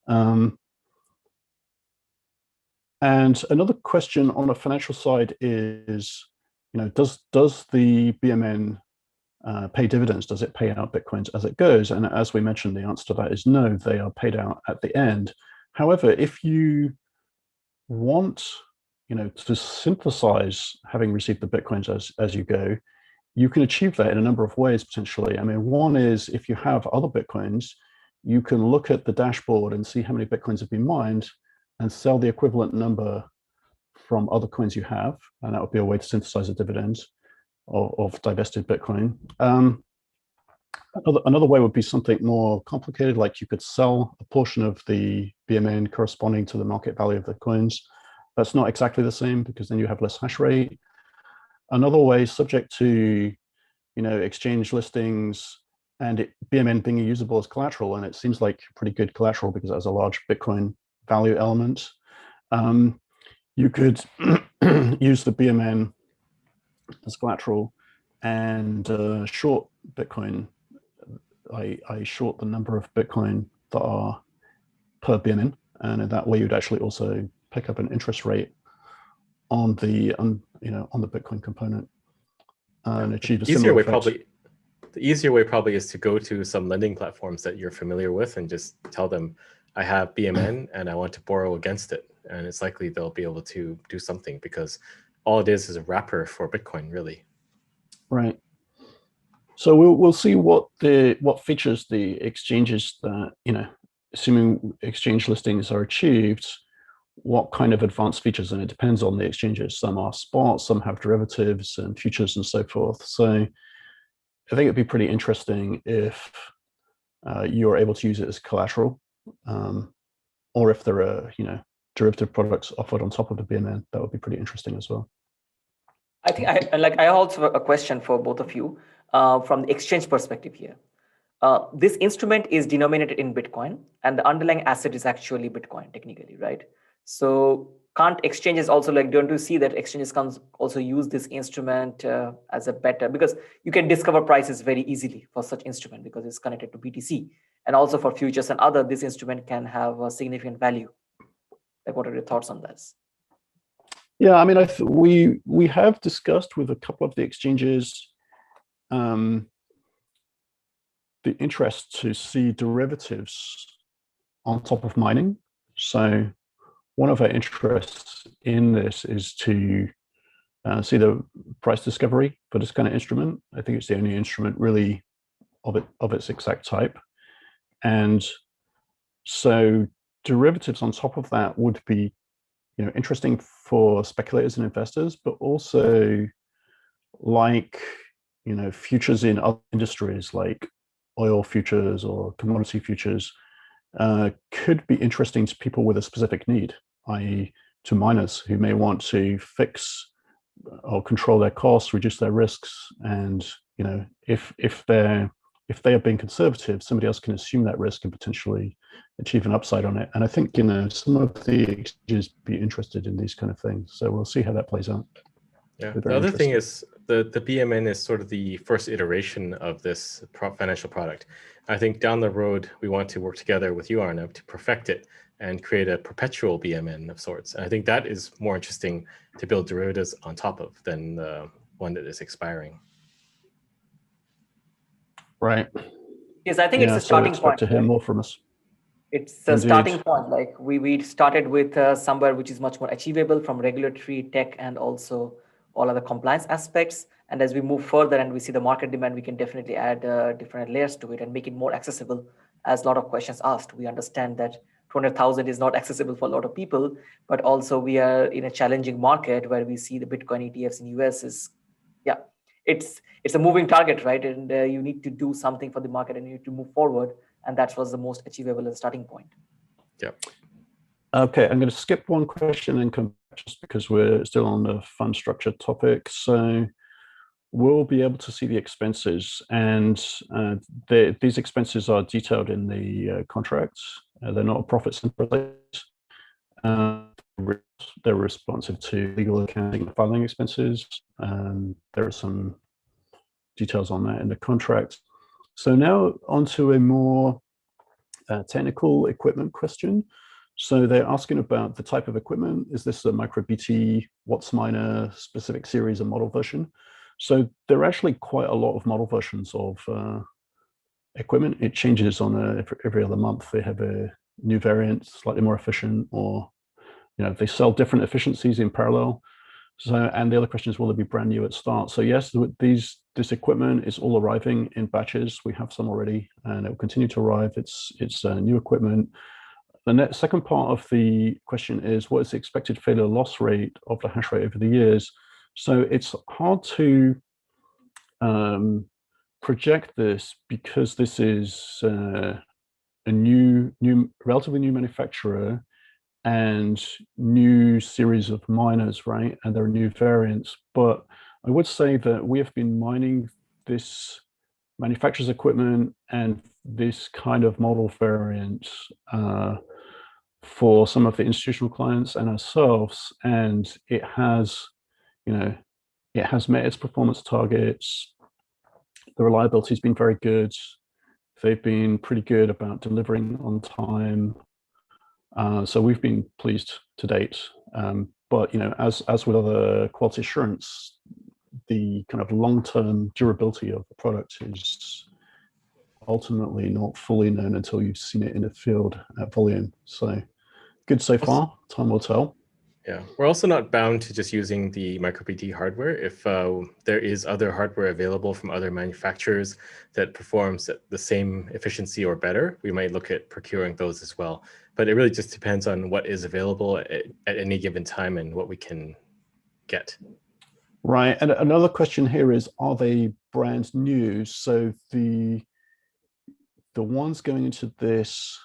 And another question on the financial side is, does the BMN pay dividends? Does it pay out Bitcoins as it goes? And as we mentioned, the answer to that is no, they are paid out at the end. However, if you want to synthesize having received the Bitcoins as you go, you can achieve that in a number of ways, potentially. I mean, one is if you have other Bitcoins, you can look at the dashboard and see how many Bitcoins have been mined and sell the equivalent number from other coins you have. And that would be a way to synthesize a dividend of divested Bitcoin. Another way would be something more complicated, like you could sell a portion of the BMN corresponding to the market value of the coins. That's not exactly the same because then you have less hash rate. Another way, subject to exchange listings and BMN being usable as collateral, and it seems like pretty good collateral because it has a large Bitcoin value element. You could use the BMN as collateral and short Bitcoin. I short the number of Bitcoin that are per BMN, and in that way you'd actually also pick up an interest rate on the on the Bitcoin component and achieve a similar effect. The easier way probably is to go to some lending platforms that you're familiar with and just tell them, I have BMN and I want to borrow against it. And it's likely they'll be able to do something because all it is a wrapper for Bitcoin, really. Right. So we'll see what features the exchanges that, assuming exchange listings are achieved, what kind of advanced features, and it depends on the exchanges. Some are spot, some have derivatives and futures and so forth. So I think it'd be pretty interesting if you're able to use it as collateral, or if there are, derivative products offered on top of the BMN. That would be pretty interesting as well. I think I also have a question for both of you from the exchange perspective here. This instrument is denominated in Bitcoin, and the underlying asset is actually Bitcoin, technically, right? So can't exchanges also, don't you see that exchanges can also use this instrument as a better, because you can discover prices very easily for such instrument because it's connected to BTC, and also for futures and other, this instrument can have a significant value. Like, what are your thoughts on this? Yeah, I mean, we have discussed with a couple of the exchanges the interest to see derivatives on top of mining. So one of our interests in this is to see the price discovery for this kind of instrument. I think it's the only instrument really of its exact type. And So derivatives on top of that would be, interesting for speculators and investors, but also like, futures in other industries like oil futures or commodity futures could be interesting to people with a specific need, i.e. to miners who may want to fix or control their costs, reduce their risks, and if they are being conservative, somebody else can assume that risk and potentially achieve an upside on it. And I think some of the exchanges be interested in these kind of things. So we'll see how that plays out. Yeah. The other thing is the BMN is sort of the first iteration of this financial product. I think down the road, we want to work together with you, Arnab, to perfect it and create a perpetual BMN of sorts. And I think that is more interesting to build derivatives on top of than the one that is expiring. Right. Yes, I think it's a starting point. To hear more from us. It's a starting point. Like we started with somewhere which is much more achievable from regulatory, tech, and also all other compliance aspects. And as we move further and we see the market demand, we can definitely add different layers to it and make it more accessible. As a lot of questions asked, we understand that 200,000 is not accessible for a lot of people, but also we are in a challenging market where we see the Bitcoin ETFs in US is, yeah, it's a moving target, right? And you need to do something for the market and you need to move forward. And that was the most achievable as a starting point. Yeah. Okay, I'm going to skip one question and come back just because we're still on the fund structure topic. So we'll be able to see the expenses, and these expenses are detailed in the contracts. They're not a profit center. They're responsive to legal accounting and filing expenses. There are some details on that in the contract. So now onto a more technical equipment question. So they're asking about the type of equipment. Is this a micro BT, Watts miner, specific series, or model version? So there are actually quite a lot of model versions of equipment. It changes on every other month. They have a new variant, slightly more efficient, or they sell different efficiencies in parallel. So, and the other question is, will it be brand new at start? So yes, this equipment is all arriving in batches. We have some already, and it will continue to arrive. It's new equipment. The second part of the question is, what is the expected failure loss rate of the hash rate over the years? So it's hard to project this because this is a relatively new manufacturer and new series of miners, right? And there are new variants. But I would say that we have been mining this manufacturer's equipment and this kind of model variant for some of the institutional clients and ourselves, and it has met its performance targets. The reliability has been very good. They've been pretty good about delivering on time. So we've been pleased to date. But as with other quality assurance, the kind of long-term durability of the product is ultimately not fully known until you've seen it in the field at volume. So good so far, time will tell. Yeah, we're also not bound to just using the MicroBT hardware. If there is other hardware available from other manufacturers that performs at the same efficiency or better, we might look at procuring those as well. But it really just depends on what is available at any given time and what we can get. Right, and another question here is, are they brand new? So the ones going into this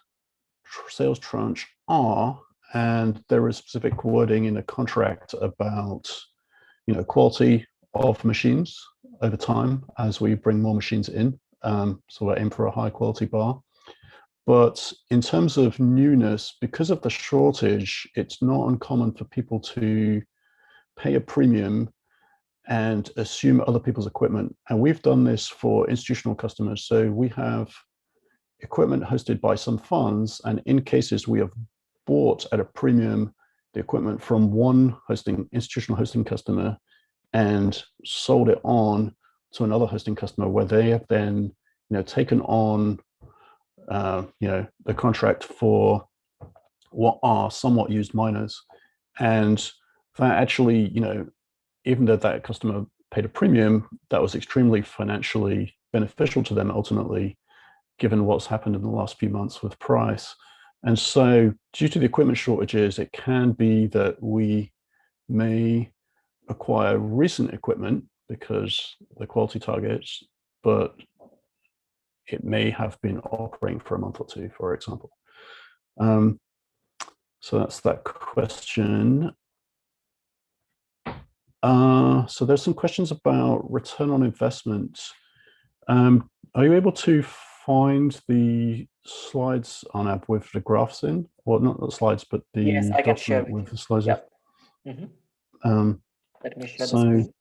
sales tranche are, and there is specific wording in the contract about quality of machines over time as we bring more machines in. So we're aiming for a high quality bar. But in terms of newness, because of the shortage, it's not uncommon for people to pay a premium and assume other people's equipment. And we've done this for institutional customers. So we have equipment hosted by some funds, and in cases we have bought at a premium the equipment from one institutional hosting customer and sold it on to another hosting customer, where they have then taken on the contract for what are somewhat used miners. And that actually, even though that customer paid a premium, that was extremely financially beneficial to them ultimately, given what's happened in the last few months with price. And so due to the equipment shortages, it can be that we may acquire recent equipment because the quality targets, but it may have been operating for a month or two, for example. So that's that question. So there's some questions about return on investment. Are you able to find the slides, Arnab, with the graphs in? Well, not the slides, but the yes, I can share document with you. the slides. Yep. Let me share the screen.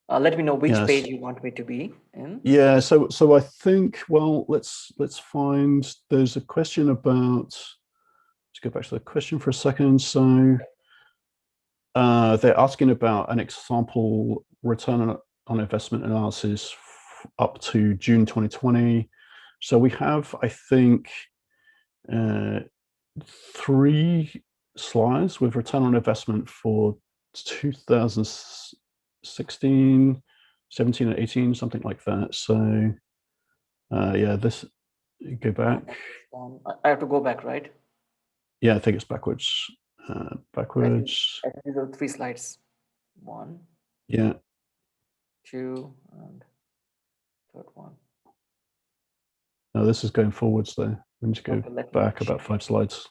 Let me know which page you want me to be in. Yeah, so I think, well, let's find, there's a question about, let's go back to the question for a second. So they're asking about an example return on investment analysis up to June 2020. So we have, I think, 3 slides with return on investment for 2016, 17 and 18, something like that. So yeah, this, go back. I have to go back, right? Yeah, I think it's backwards. Backwards. I think these are 3 slides. 1. Yeah. 2 and 3rd one. No, this is going forwards though. We need to go back about 5 slides.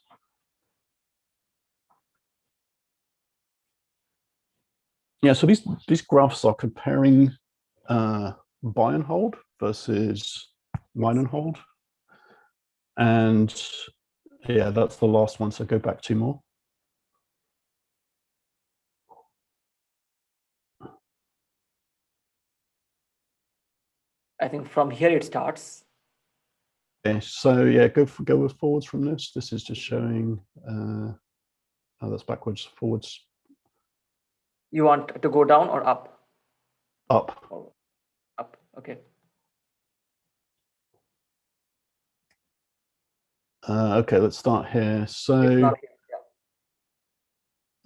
Yeah, so these graphs are comparing buy and hold versus mine and hold. And yeah, that's the last one. So go back 2 more. I think from here it starts. Okay, so yeah, go with forwards from this. This is just showing, oh, that's backwards, forwards. You want to go down or up? Up. Oh, up, okay. Okay, let's start here. So, here, yeah.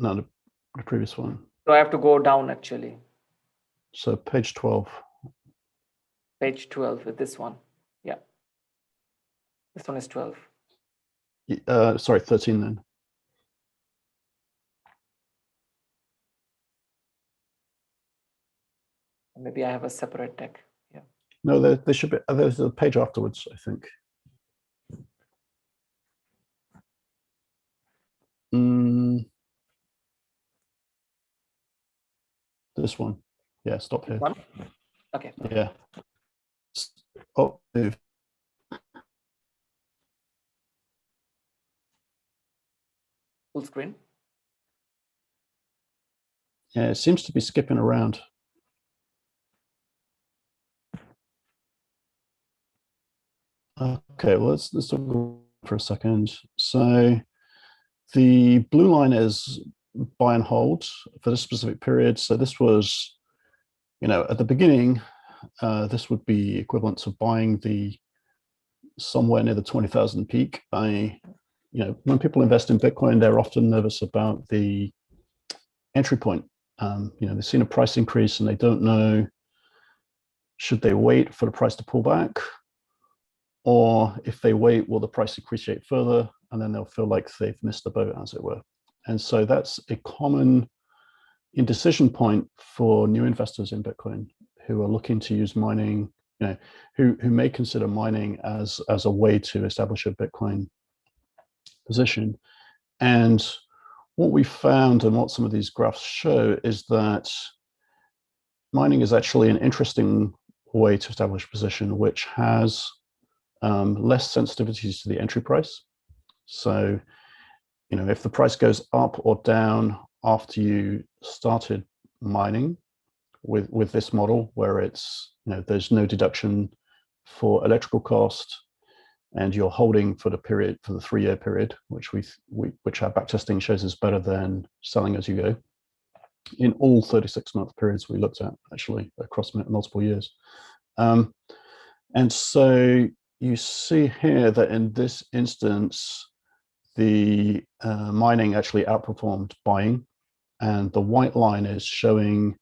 No, the previous one. So I have to go down actually. So page 12. Page 12 with this one. Yeah. This one is 12. Sorry, 13 then. Maybe I have a separate deck. Yeah. No, there should be, there's a page afterwards, I think. This one. Yeah, stop here. One? Okay. Yeah. Oh, move. Full screen. Yeah, it seems to be skipping around. Okay, well, let's talk for a second. So the blue line is buy and hold for this specific period. So this was, you know, at the beginning, this would be equivalent to buying the somewhere near the 20,000 peak. You know, when people invest in Bitcoin, they're often nervous about the entry point. You know, they've seen a price increase and they don't know, should they wait for the price to pull back? Or if they wait, will the price appreciate further? And then they'll feel like they've missed the boat, as it were. And so that's a common indecision point for new investors in Bitcoin who are looking to use mining, you know, who may consider mining as a way to establish a Bitcoin position. And what we found and what some of these graphs show is that mining is actually an interesting way to establish a position which has less sensitivities to the entry price. So, you know, if the price goes up or down after you started mining with this model, where it's, you know, there's no deduction for electrical cost, and you're holding for the period, for the 3-year period, which which our backtesting shows is better than selling as you go. In all 36-month periods we looked at, actually, across multiple years. And so you see here that in this instance, the mining actually outperformed buying, and the white line is showing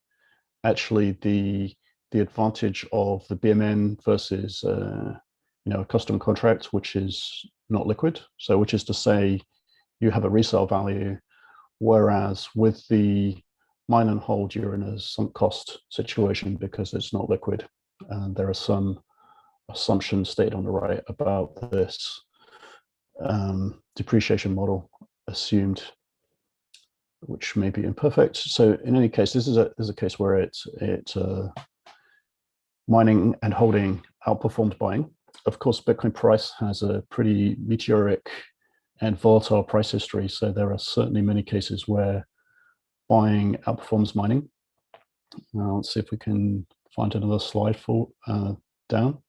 actually the advantage of the BMN versus a custom contract which is not liquid. So which is to say you have a resale value, whereas with the mine and hold, you're in a sunk cost situation because it's not liquid. And there are some assumptions stated on the right about this depreciation model assumed, which may be imperfect. So in any case, this is a case where it's mining and holding outperformed buying. Of course, Bitcoin price has a pretty meteoric and volatile price history. So there are certainly many cases where buying outperforms mining. Now let's see if we can find another slide for down.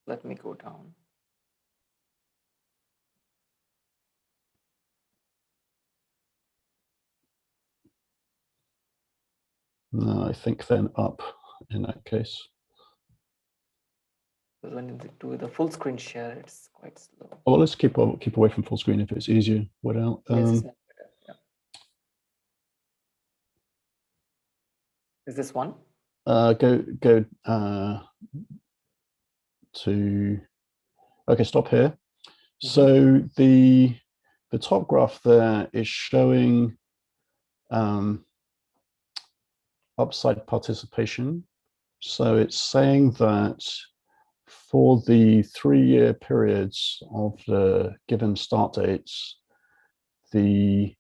Let me go down. No, I think then up in that case. When you do the full screen share, it's quite slow. Well, let's keep away from full screen if it's easier without. Yes, yeah. Is this one? Go to. Okay, stop here. Mm-hmm. So the top graph there is showing upside participation. So it's saying that for the 3-year periods of the given start dates, the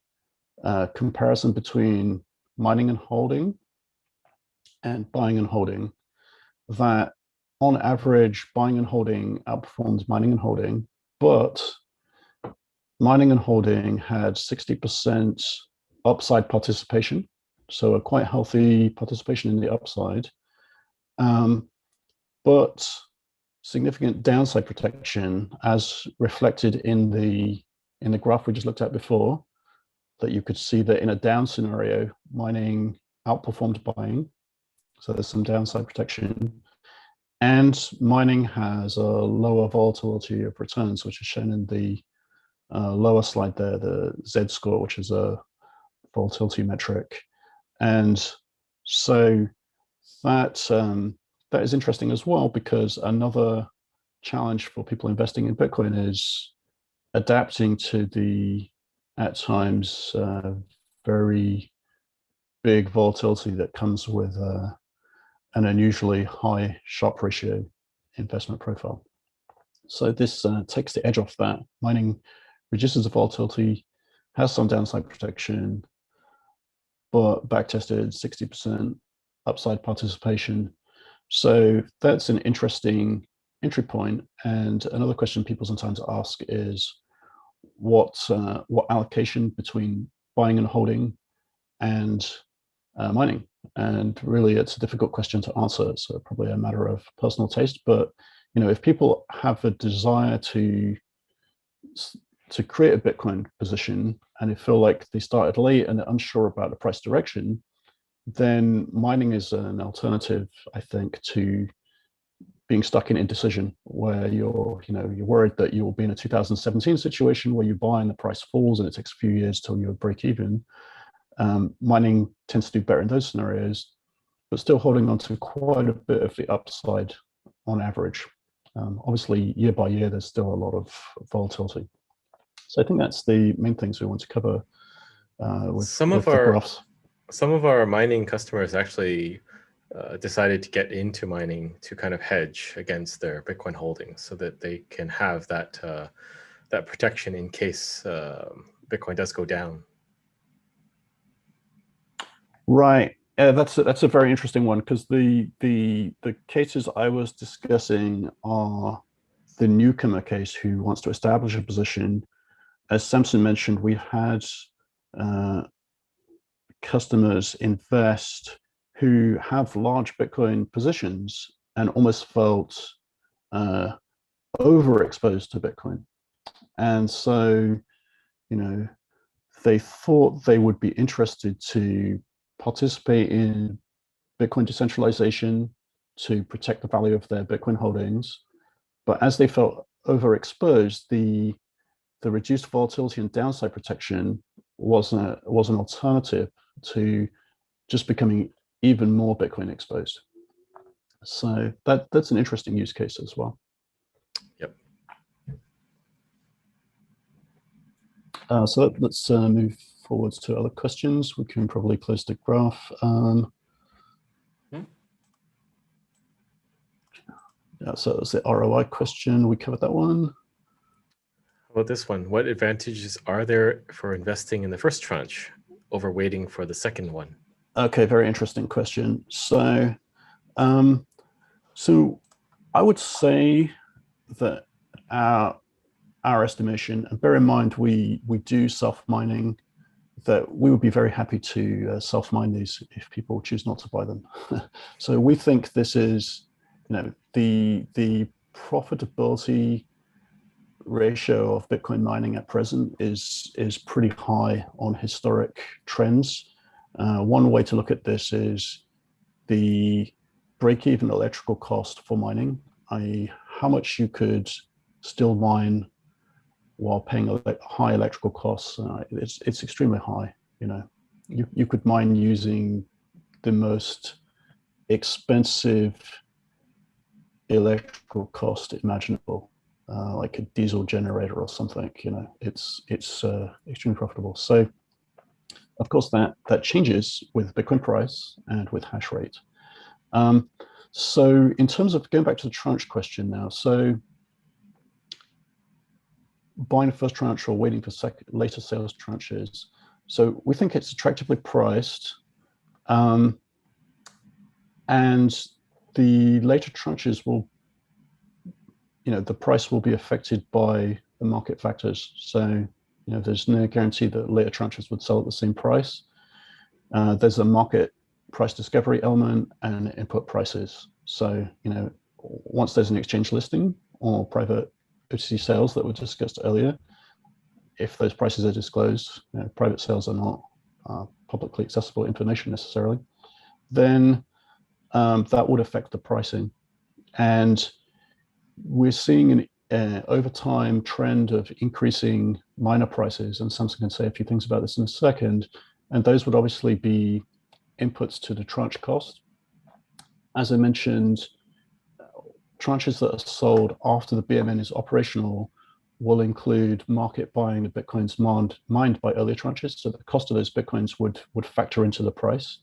comparison between mining and holding and buying and holding, that on average, buying and holding outperforms mining and holding, but mining and holding had 60% upside participation, so a quite healthy participation in the upside, but significant downside protection, as reflected in the graph we just looked at before, that you could see that in a down scenario, mining outperformed buying. So there's some downside protection. And mining has a lower volatility of returns, which is shown in the lower slide there, the Z-score, which is a volatility metric. And so that is interesting as well, because another challenge for people investing in Bitcoin is adapting to the, at times, very big volatility that comes with an unusually high Sharpe ratio investment profile. So this takes the edge off that. Mining reduces the volatility, has some downside protection, but backtested 60% upside participation. So that's an interesting entry point. And another question people sometimes ask is what allocation between buying and holding and mining? And really, it's a difficult question to answer. It's probably a matter of personal taste. But if people have a desire to create a Bitcoin position and they feel like they started late and they're unsure about the price direction, then mining is an alternative, I think, to being stuck in indecision, where you're worried that you'll be in a 2017 situation where you buy and the price falls and it takes a few years till you break even. Mining tends to do better in those scenarios, but still holding on to quite a bit of the upside on average. Obviously, year by year, there's still a lot of volatility. So I think that's the main things we want to cover with the graphs. Some of our mining customers actually decided to get into mining to kind of hedge against their Bitcoin holdings, so that they can have that that protection in case Bitcoin does go down. Right. That's a very interesting one, because the cases I was discussing are the newcomer case who wants to establish a position. As Samson mentioned, we've had customers invest who have large Bitcoin positions and almost felt overexposed to Bitcoin. And so, they thought they would be interested to participate in Bitcoin decentralization to protect the value of their Bitcoin holdings. But as they felt overexposed, the reduced volatility and downside protection was an alternative to just becoming even more Bitcoin exposed. So that's an interesting use case as well. Yep. So let's move forwards to other questions. We can probably close the graph. Yeah, so that's the ROI question. We covered that one. How about this one? What advantages are there for investing in the first tranche over waiting for the second one? Okay, very interesting question. So, so I would say that our estimation, and bear in mind we do self-mining, that we would be very happy to self-mine these if people choose not to buy them. So we think this is, the profitability ratio of Bitcoin mining at present is pretty high on historic trends. One way to look at this is the break-even electrical cost for mining, i.e. how much you could still mine while paying high electrical costs. It's extremely high. You could mine using the most expensive electrical cost imaginable, like a diesel generator or something. It's extremely profitable. So of course that changes with Bitcoin price and with hash rate. So in terms of going back to the tranche question now, so buying the first tranche or waiting for later sales tranches. So we think it's attractively priced, and the later tranches will, the price will be affected by the market factors. So, there's no guarantee that later tranches would sell at the same price. There's a market price discovery element and input prices. So, once there's an exchange listing or private OTC sales that were discussed earlier, if those prices are disclosed, private sales are not publicly accessible information necessarily, then that would affect the pricing. And we're seeing an over time trend of increasing miner prices, and Samson can say a few things about this in a second, and those would obviously be inputs to the tranche cost. As I mentioned, tranches that are sold after the BMN is operational will include market buying of Bitcoins mined by earlier tranches. So the cost of those Bitcoins would factor into the price.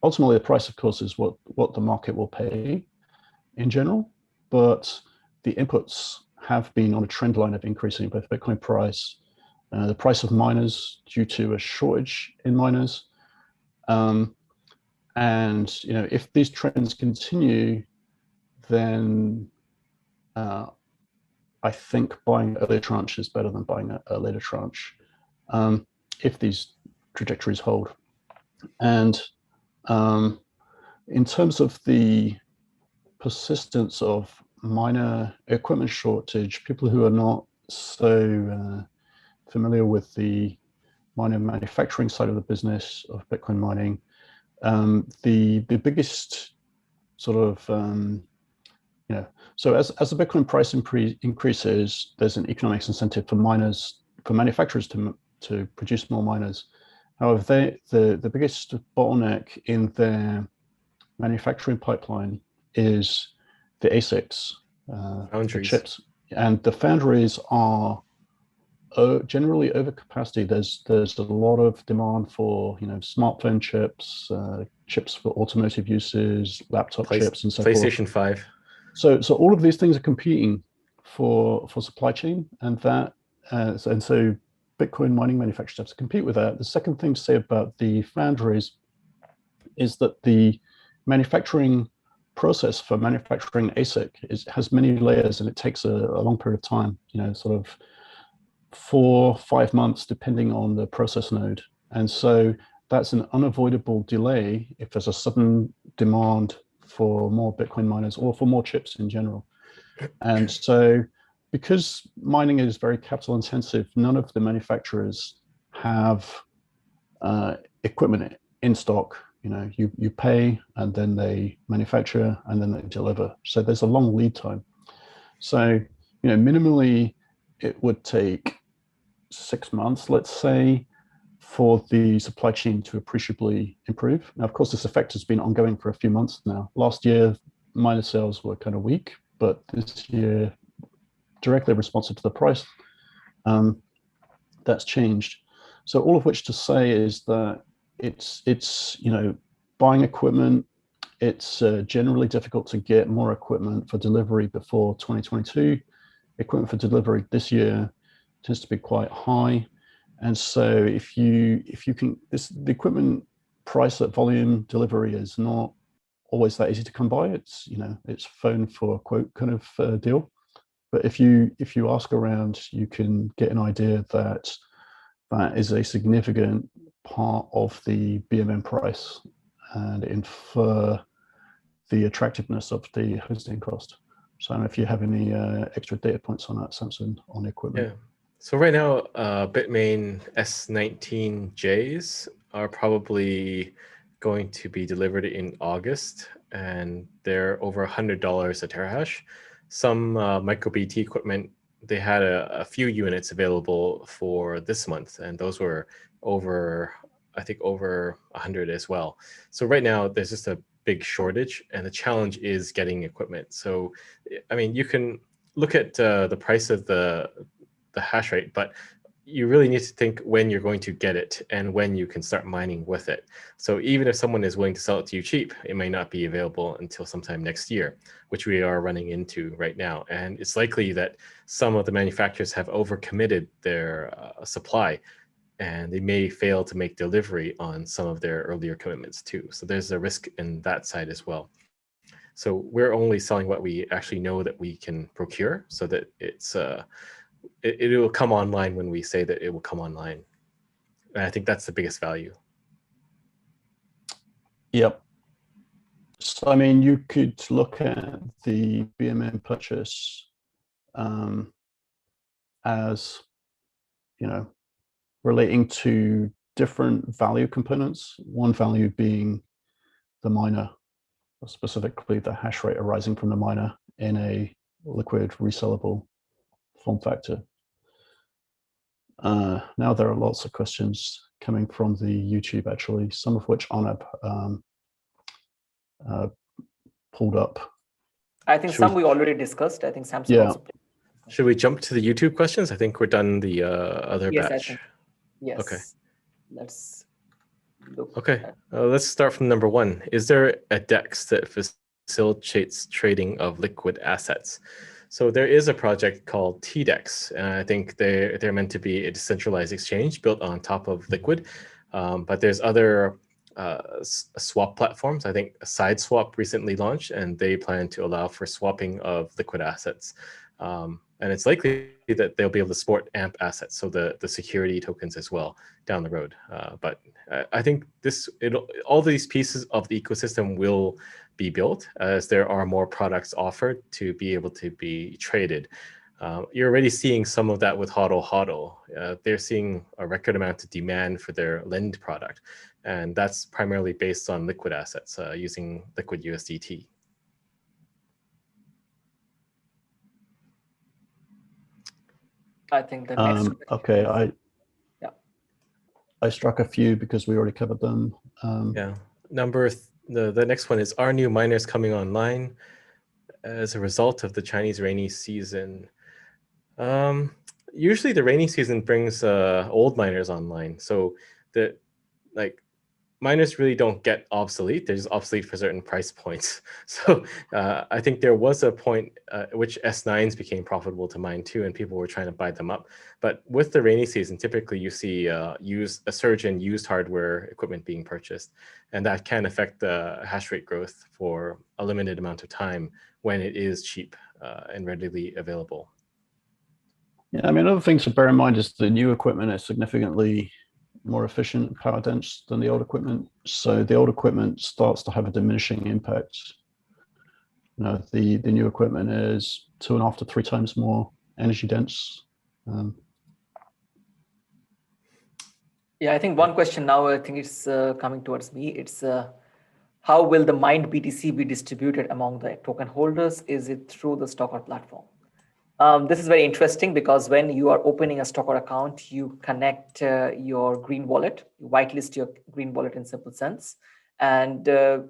Ultimately, the price, of course, is what the market will pay in general, but the inputs have been on a trend line of increasing both Bitcoin price, the price of miners due to a shortage in miners. And if these trends continue, then I think buying earlier tranche is better than buying a later tranche, if these trajectories hold. And in terms of the persistence of miner equipment shortage, people who are not so familiar with the miner manufacturing side of the business of Bitcoin mining, the biggest sort of so as the Bitcoin price increases, there's an economics incentive for manufacturers to produce more miners. However, the biggest bottleneck in their manufacturing pipeline is the ASICs, the chips, and the foundries are generally over capacity. There's a lot of demand for smartphone chips, chips for automotive uses, laptop chips, and so forth. PlayStation 5. So all of these things are competing for supply chain, and so Bitcoin mining manufacturers have to compete with that. The second thing to say about the foundries is that the manufacturing process for manufacturing ASIC has many layers, and it takes a long period of time, sort of 4-5 months, depending on the process node. And so that's an unavoidable delay if there's a sudden demand for more Bitcoin miners or for more chips in general. And so because mining is very capital intensive, none of the manufacturers have equipment in stock. You pay and then they manufacture and then they deliver. So there's a long lead time. So, minimally it would take 6 months, let's say, for the supply chain to appreciably improve. Now, of course, this effect has been ongoing for a few months now. Last year, miner sales were kind of weak, but this year, directly responsive to the price, that's changed. So all of which to say is that it's buying equipment. It's generally difficult to get more equipment for delivery before 2022. Equipment for delivery this year tends to be quite high, and so if you can, the equipment price at volume delivery is not always that easy to come by. It's it's phone for a quote kind of deal. But if you ask around, you can get an idea that that is a significant part of the BMM price and infer the attractiveness of the hosting cost. So I don't know if you have any extra data points on that, Samson, on equipment. Yeah. So right now, Bitmain S19Js are probably going to be delivered in August, and they're over $100 a terahash. Some microBT equipment, they had a few units available for this month, and those were I think over 100 as well. So right now, there's just a big shortage, and the challenge is getting equipment. So, I mean, you can look at the price of the hash rate, but you really need to think when you're going to get it and when you can start mining with it. So even if someone is willing to sell it to you cheap, it may not be available until sometime next year, which we are running into right now. And it's likely that some of the manufacturers have overcommitted their supply, and they may fail to make delivery on some of their earlier commitments too. So there's a risk in that side as well. So we're only selling what we actually know that we can procure, so that it's it will come online when we say that it will come online. And I think that's the biggest value. Yep. So, I mean, you could look at the BMM purchase as, relating to different value components. One value being the miner, specifically the hash rate arising from the miner in a liquid resellable form factor. Now there are lots of questions coming from the YouTube, actually, some of which Arnab pulled up. I think we already discussed. I think Samson also played. Should we jump to the YouTube questions? I think we're done the other batch. I think. Yes. Okay. Let's look. Okay. Let's start from number one. Is there a DEX that facilitates trading of liquid assets? So there is a project called TDEX, and I think they're meant to be a decentralized exchange built on top of Liquid. But there's other swap platforms. I think SideSwap recently launched, and they plan to allow for swapping of liquid assets. And it's likely that they'll be able to support AMP assets, so the security tokens as well down the road. But I think all these pieces of the ecosystem will be built as there are more products offered to be able to be traded. You're already seeing some of that with HODL. They're seeing a record amount of demand for their Lend product, and that's primarily based on liquid assets using Liquid USDT. I think the next okay, I struck a few because we already covered them. Yeah, the next one is, are new miners coming online as a result of the Chinese rainy season? Usually the rainy season brings old miners online, so miners really don't get obsolete. They're just obsolete for certain price points. So I think there was a point at which S9s became profitable to mine too, and people were trying to buy them up. But with the rainy season, typically you see a surge in used hardware equipment being purchased, and that can affect the hash rate growth for a limited amount of time when it is cheap and readily available. Yeah, I mean, other things to bear in mind is the new equipment is significantly more efficient and power dense than the old equipment. So the old equipment starts to have a diminishing impact. The new equipment is 2.5 to 3 times more energy dense. Yeah, I think one question now, I think it's coming towards me. It's how will the mined BTC be distributed among the token holders? Is it through the STOKR platform? This is very interesting because when you are opening a STOKR account, you connect your green wallet, you whitelist your green wallet in simple sense. And the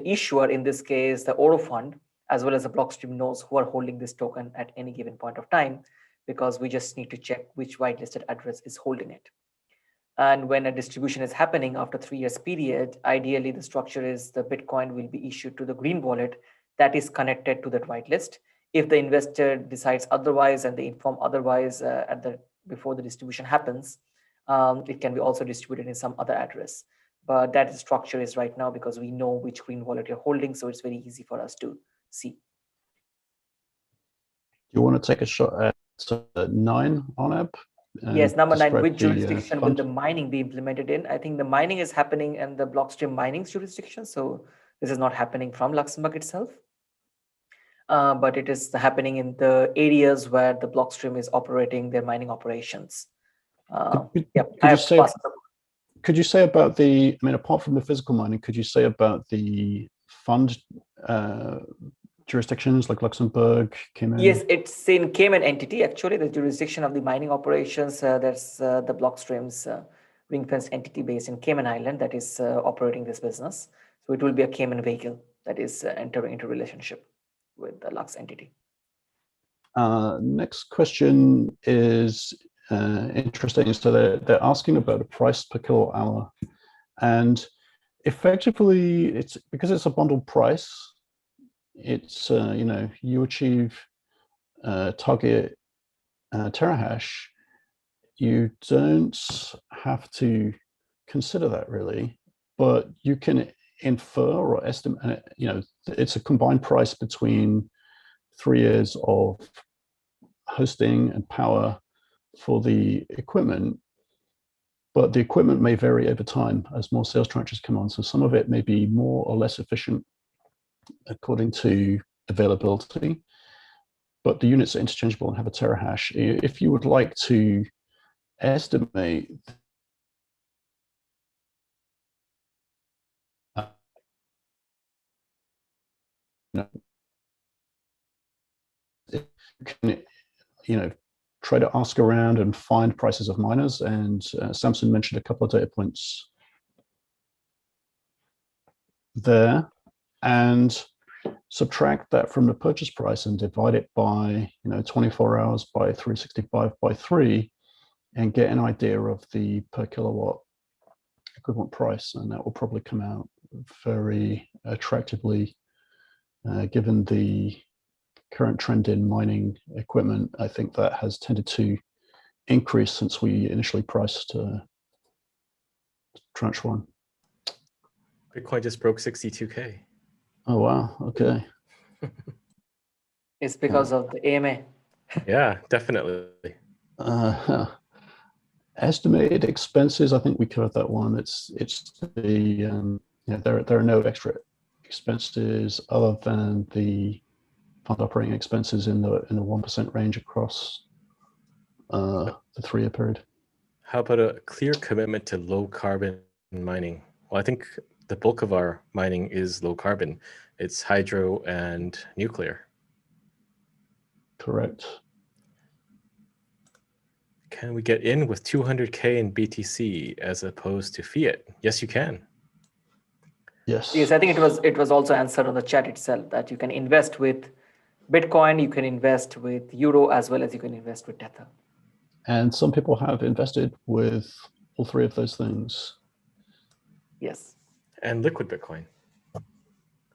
issuer, in this case, the Oro Fund, as well as the Blockstream knows who are holding this token at any given point of time, because we just need to check which whitelisted address is holding it. And when a distribution is happening after 3 years period, ideally the structure is the Bitcoin will be issued to the green wallet that is connected to that whitelist. If the investor decides otherwise and they inform otherwise before the distribution happens, it can be also distributed in some other address. But that structure is right now because we know which green wallet you're holding, so it's very easy for us to see. Do you want to take a shot at 9, Arnab? Yes, number 9, which jurisdiction will the mining be implemented in? I think the mining is happening in the Blockstream mining jurisdiction. So this is not happening from Luxembourg itself, but it is happening in the areas where the Blockstream is operating their mining operations. Could you say about the, I mean, apart from the physical mining, could you say about the fund jurisdictions like Luxembourg, Cayman? Yes, it's in Cayman entity, actually, the jurisdiction of the mining operations. There's the Blockstream's ring-fenced entity based in Cayman Island that is operating this business. So it will be a Cayman vehicle that is entering into relationship with the Lux entity. Next question is interesting. So they're asking about a price per kilowatt hour, and effectively it's because it's a bundled price. It's you know, you achieve target terahash, you don't have to consider that really, but you can infer or estimate, you know, it's a combined price between 3 years of hosting and power for the equipment, but the equipment may vary over time as more sales tranches come on. So some of it may be more or less efficient according to availability, but the units are interchangeable and have a terahash. If you would like to estimate you know, try to ask around and find prices of miners, and Samson mentioned a couple of data points there, and subtract that from the purchase price and divide it by, you know, 24 hours by 365 by 3 and get an idea of the per kilowatt equivalent price, and that will probably come out very attractively given the current trend in mining equipment. I think that has tended to increase since we initially priced Tranche 1. Bitcoin just broke 62K. Oh, wow. Okay. It's because of the AMA. Yeah, definitely. Estimated expenses, I think we covered that one. It's the, you know, there are no extra expenses other than the fund operating expenses in the 1% range across the 3-year period. How about a clear commitment to low carbon mining? Well, I think the bulk of our mining is low carbon. It's hydro and nuclear. Correct. Can we get in with 200K in BTC as opposed to fiat? Yes, you can. Yes. Yes, I think it was also answered on the chat itself that you can invest with Bitcoin, you can invest with Euro, as well as you can invest with Tether. And some people have invested with all 3 of those things. Yes. And liquid Bitcoin.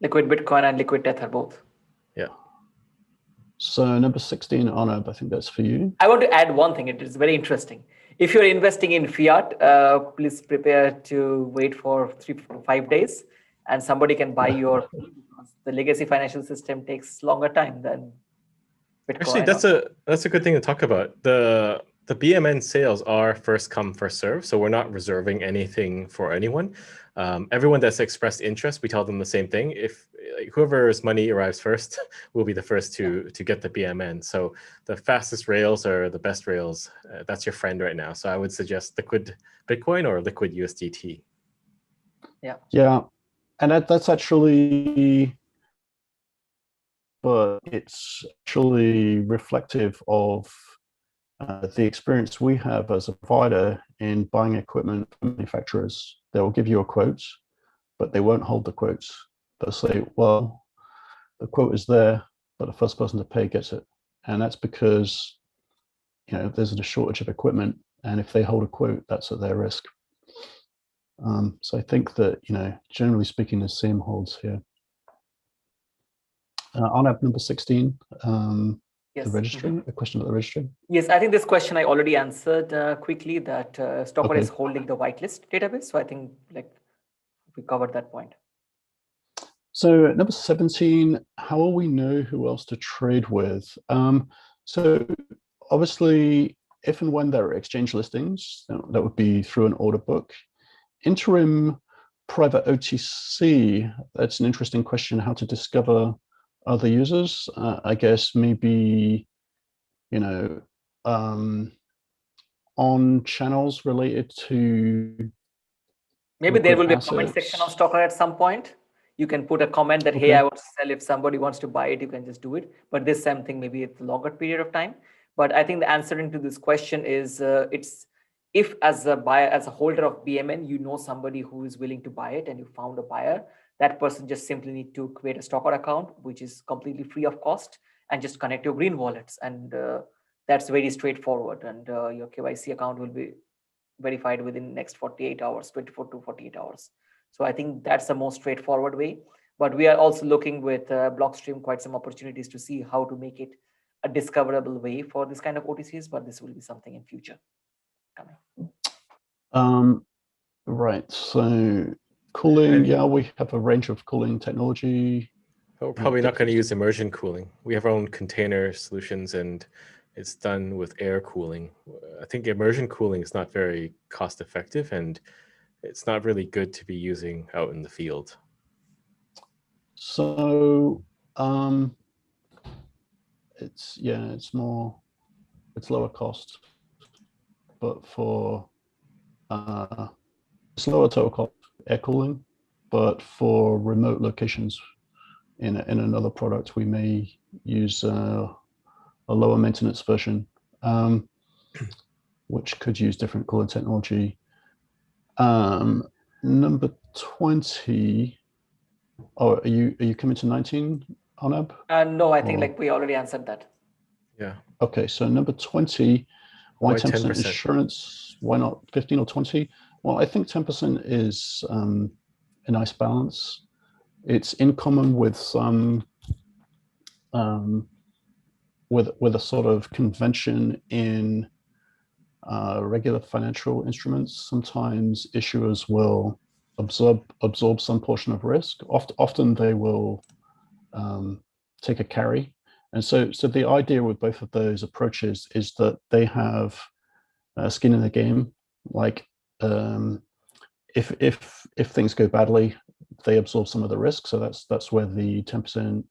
Liquid Bitcoin and liquid Tether both. Yeah. So number 16, Arnab, I think that's for you. I want to add one thing. It is very interesting. If you're investing in fiat, please prepare to wait for 3 to 5 days, and somebody can buy your. The legacy financial system takes longer time than Bitcoin. Actually, that's a good thing to talk about. The BMN sales are first come, first serve, so we're not reserving anything for anyone. Everyone that's expressed interest, we tell them the same thing. If whoever's money arrives first will be the first to get the BMN. So the fastest rails are the best rails. That's your friend right now. So I would suggest liquid Bitcoin or liquid USDT. Yeah. Yeah, and that's actually, but it's actually reflective of the experience we have as a provider in buying equipment from manufacturers. They will give you a quote, but they won't hold the quotes. They'll say, well, the quote is there, but the first person to pay gets it. And that's because, there's a shortage of equipment. And if they hold a quote, that's at their risk. So I think that, generally speaking, the same holds here. Arnab, number 16, yes. The registry, a question about the registry. Yes, I think this question I already answered quickly, that STOKR Okay. is holding the whitelist database. So I think we covered that point. So at number 17, how will we know who else to trade with? So obviously, if and when there are exchange listings, that would be through an order book. Interim private OTC, that's an interesting question, how to discover other users. I guess maybe, on channels related to maybe there will be a assets. comment section on STOKR at some point. You can put a comment that, Okay. hey, I want to sell. If somebody wants to buy it, you can just do it. But this same thing, maybe it's a longer period of time. But I think the answer into this question is it's if as a buyer, as a holder of BMN, you know somebody who is willing to buy it and you found a buyer, that person just simply need to create a STOKR account, which is completely free of cost, and just connect your green wallets. And that's very straightforward. And your KYC account will be verified within the next 48 hours, 24 to 48 hours. So I think that's the most straightforward way. But we are also looking with Blockstream quite some opportunities to see how to make it a discoverable way for this kind of OTCs, but this will be something in future coming. Right, so cooling, yeah, we have a range of cooling technology. But we're probably not going to use immersion cooling. We have our own container solutions, and it's done with air cooling. I think immersion cooling is not very cost effective, and it's not really good to be using out in the field. So it's lower cost, but for it's lower total cost air cooling, but for remote locations in another product, we may use a lower maintenance version, which could use different cooling technology. Number 20. Oh, are you coming to 19, Arnab? No, I think we already answered that. Yeah. Okay, so number 20, why 10% insurance? Why not 15 or 20? Well, I think 10% is a nice balance. It's in common with some with a sort of convention in regular financial instruments. Sometimes issuers will absorb some portion of risk. Often they will take a carry. And so the idea with both of those approaches is that they have skin in the game. Like if things go badly, they absorb some of the risk. So that's where the 10%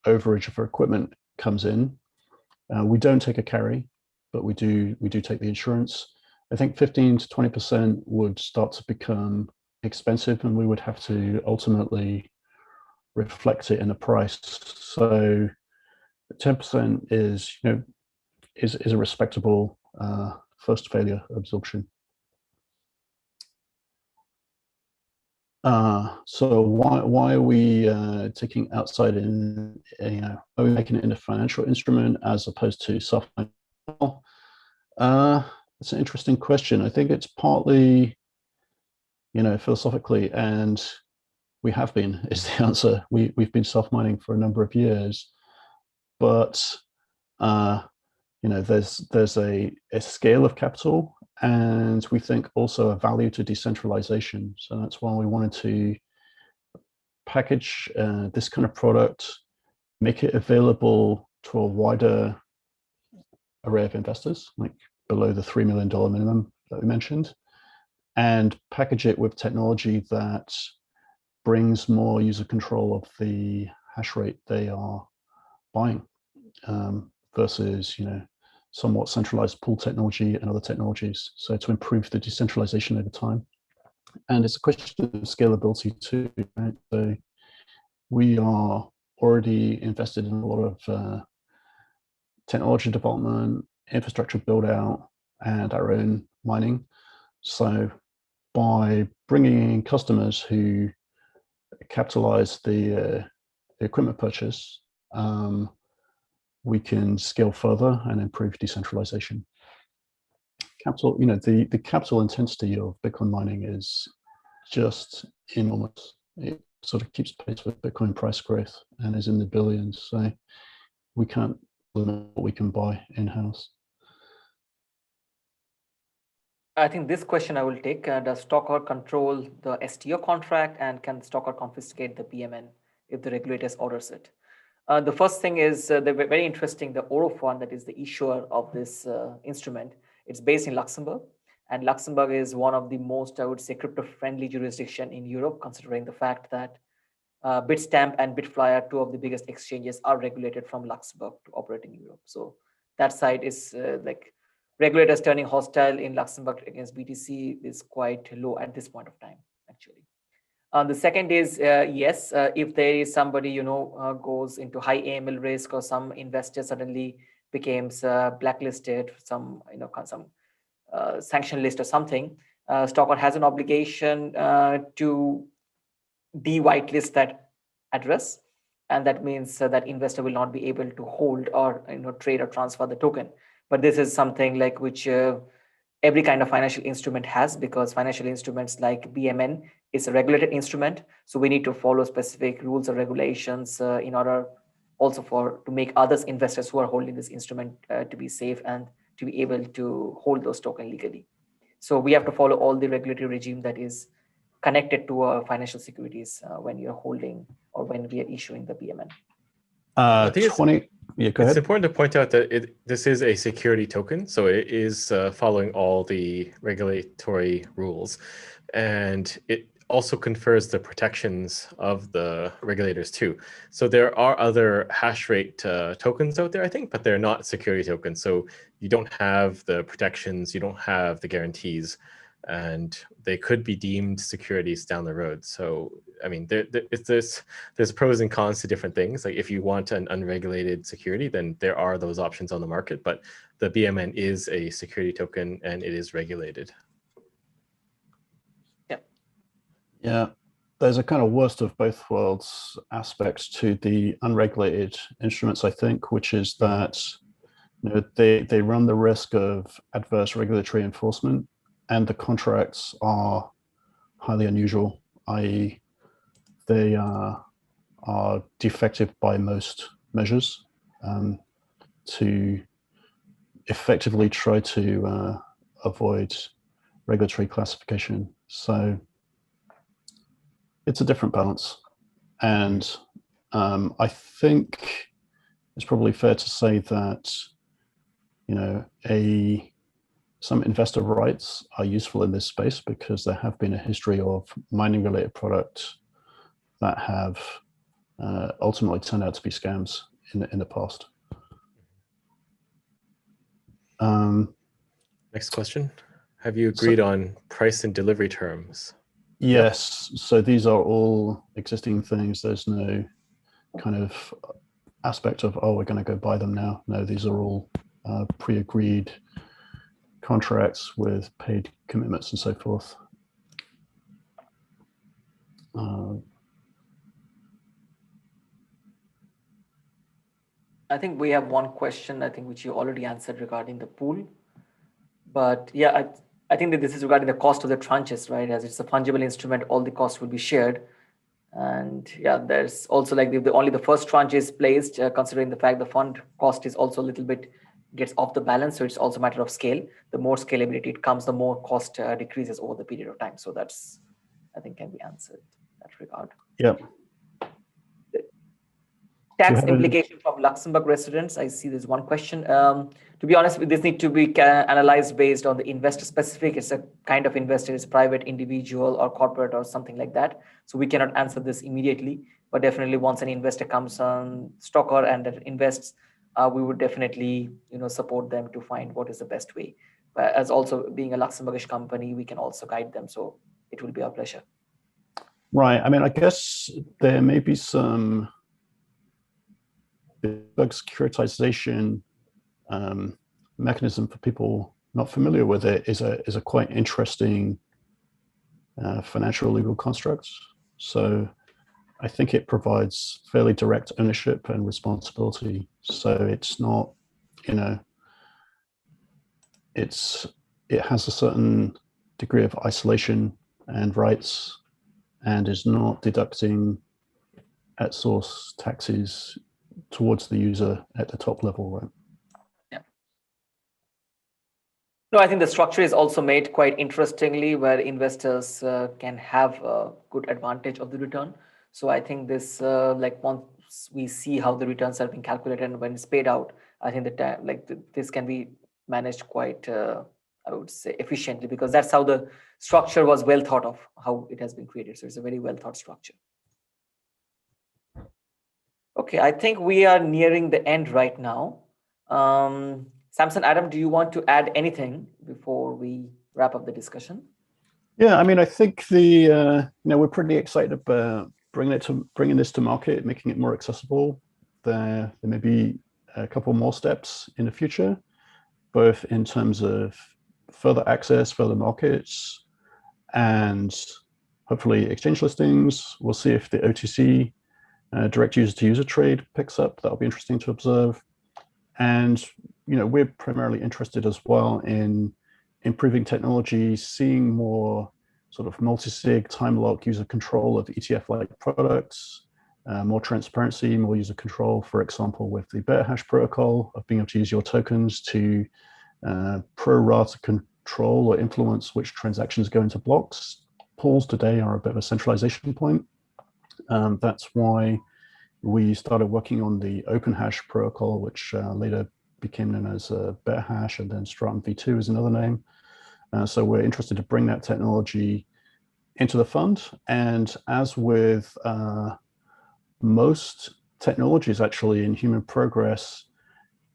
overage for equipment comes in. We don't take a carry, but we do take the insurance. I think 15 to 20% would start to become expensive, and we would have to ultimately reflect it in the price. So 10% is a respectable first failure absorption. So why are we taking outside in, are we making it in a financial instrument as opposed to software? It's an interesting question. I think it's partly, philosophically, and we have been, is the answer. We've been self-mining for a number of years, but there's a scale of capital, and we think also a value to decentralization. So that's why we wanted to package this kind of product, make it available to a wider array of investors, like below the $3 million minimum that we mentioned, and package it with technology that brings more user control of the hash rate they are buying, versus somewhat centralized pool technology and other technologies. So to improve the decentralization over time. And it's a question of scalability too, right? So we are already invested in a lot of technology development, infrastructure build out, and our own mining. So by bringing in customers who capitalize the equipment purchase, we can scale further and improve decentralization. Capital, the capital intensity of Bitcoin mining is just enormous. It sort of keeps pace with Bitcoin price growth and is in the billions. So we can't limit what we can buy in-house. I think this question I will take. Does STOKR control the STO contract, and can STOKR confiscate the BMN if the regulators orders it? The first thing is they're very interesting. The Oro Fund, that is the issuer of this instrument, it's based in Luxembourg. And Luxembourg is one of the most, I would say, crypto-friendly jurisdiction in Europe, considering the fact that Bitstamp and Bitflyer, two of the biggest exchanges, are regulated from Luxembourg to operate in Europe. So that side is like regulators turning hostile in Luxembourg against BTC is quite low at this point of time, actually. The second is, yes, if there is somebody, goes into high AML risk, or some investor suddenly becomes blacklisted, some sanction list or something, STOKR has an obligation to de-whitelist that address. And that means that investor will not be able to hold or trade or transfer the token. But this is something like which every kind of financial instrument has, because financial instruments like BMN is a regulated instrument. So we need to follow specific rules or regulations in order also to make others investors who are holding this instrument to be safe and to be able to hold those tokens legally. So we have to follow all the regulatory regime that is connected to financial securities when you're holding or when we are issuing the BMN. I think it's important to point out that this is a security token, so it is following all the regulatory rules, and it also confers the protections of the regulators too. So there are other hash rate tokens out there, I think, but they're not security tokens. So you don't have the protections, you don't have the guarantees, and they could be deemed securities down the road. So, I mean, there's pros and cons to different things. Like if you want an unregulated security, then there are those options on the market, but the BMN is a security token and it is regulated. Yeah, there's a kind of worst of both worlds aspects to the unregulated instruments, I think, which is that they run the risk of adverse regulatory enforcement, and the contracts are highly unusual, i.e. they are defective by most measures to effectively try to avoid regulatory classification. So it's a different balance. And I think it's probably fair to say that, some investor rights are useful in this space because there have been a history of mining related products that have ultimately turned out to be scams in the past. Next question. Have you agreed on price and delivery terms? Yes. Yep. So these are all existing things. There's no kind of aspect of, we're going to go buy them now. No, these are all pre-agreed contracts with paid commitments and so forth. I think we have one question, which you already answered regarding the pool. But yeah, I think that this is regarding the cost of the tranches, right? As it's a fungible instrument, all the costs will be shared. And yeah, there's also like only the first tranche is placed, considering the fact the fund cost is also a little bit gets off the balance. So it's also a matter of scale. The more scalability it comes, the more cost decreases over the period of time. So that's, I think, can be answered in that regard. Yep. Tax implication from Luxembourg residents. I see there's one question. To be honest, this needs to be analyzed based on the investor specific. It's a kind of investor, is private, individual, or corporate, or something like that. So we cannot answer this immediately. But definitely, once an investor comes on STOKR and invests, we would definitely support them to find what is the best way. But as also being a Luxembourgish company, we can also guide them. So it will be our pleasure. Right. I mean, I guess there may be some securitization mechanism for people not familiar with it is a quite interesting financial legal construct. So I think it provides fairly direct ownership and responsibility. So it's not, you know, it has a certain degree of isolation and rights, and is not deducting at source taxes towards the user at the top level, right? Yeah. No, I think the structure is also made quite interestingly, where investors can have a good advantage of the return. So I think this, like once we see how the returns are being calculated and when it's paid out, I think this can be managed quite, I would say, efficiently, because that's how the structure was well thought of, how it has been created. So it's a very well thought structure. Okay, I think we are nearing the end right now. Samson, Adam, do you want to add anything before we wrap up the discussion? Yeah, I mean, I think the we're pretty excited about bringing this to market, making it more accessible. There may be a couple more steps in the future, both in terms of further access, further markets, and hopefully exchange listings. We'll see if the OTC direct user-to-user trade picks up. That'll be interesting to observe. And we're primarily interested as well in improving technology, seeing more sort of multi-sig, time lock user control of ETF-like products, more transparency, more user control, for example, with the better hash protocol of being able to use your tokens to pro-rata control or influence which transactions go into blocks. Pools today are a bit of a centralization point. That's why we started working on the open hash protocol, which later became known as better hash, and then Stratum v2 is another name. So we're interested to bring that technology into the fund. And as with most technologies actually in human progress,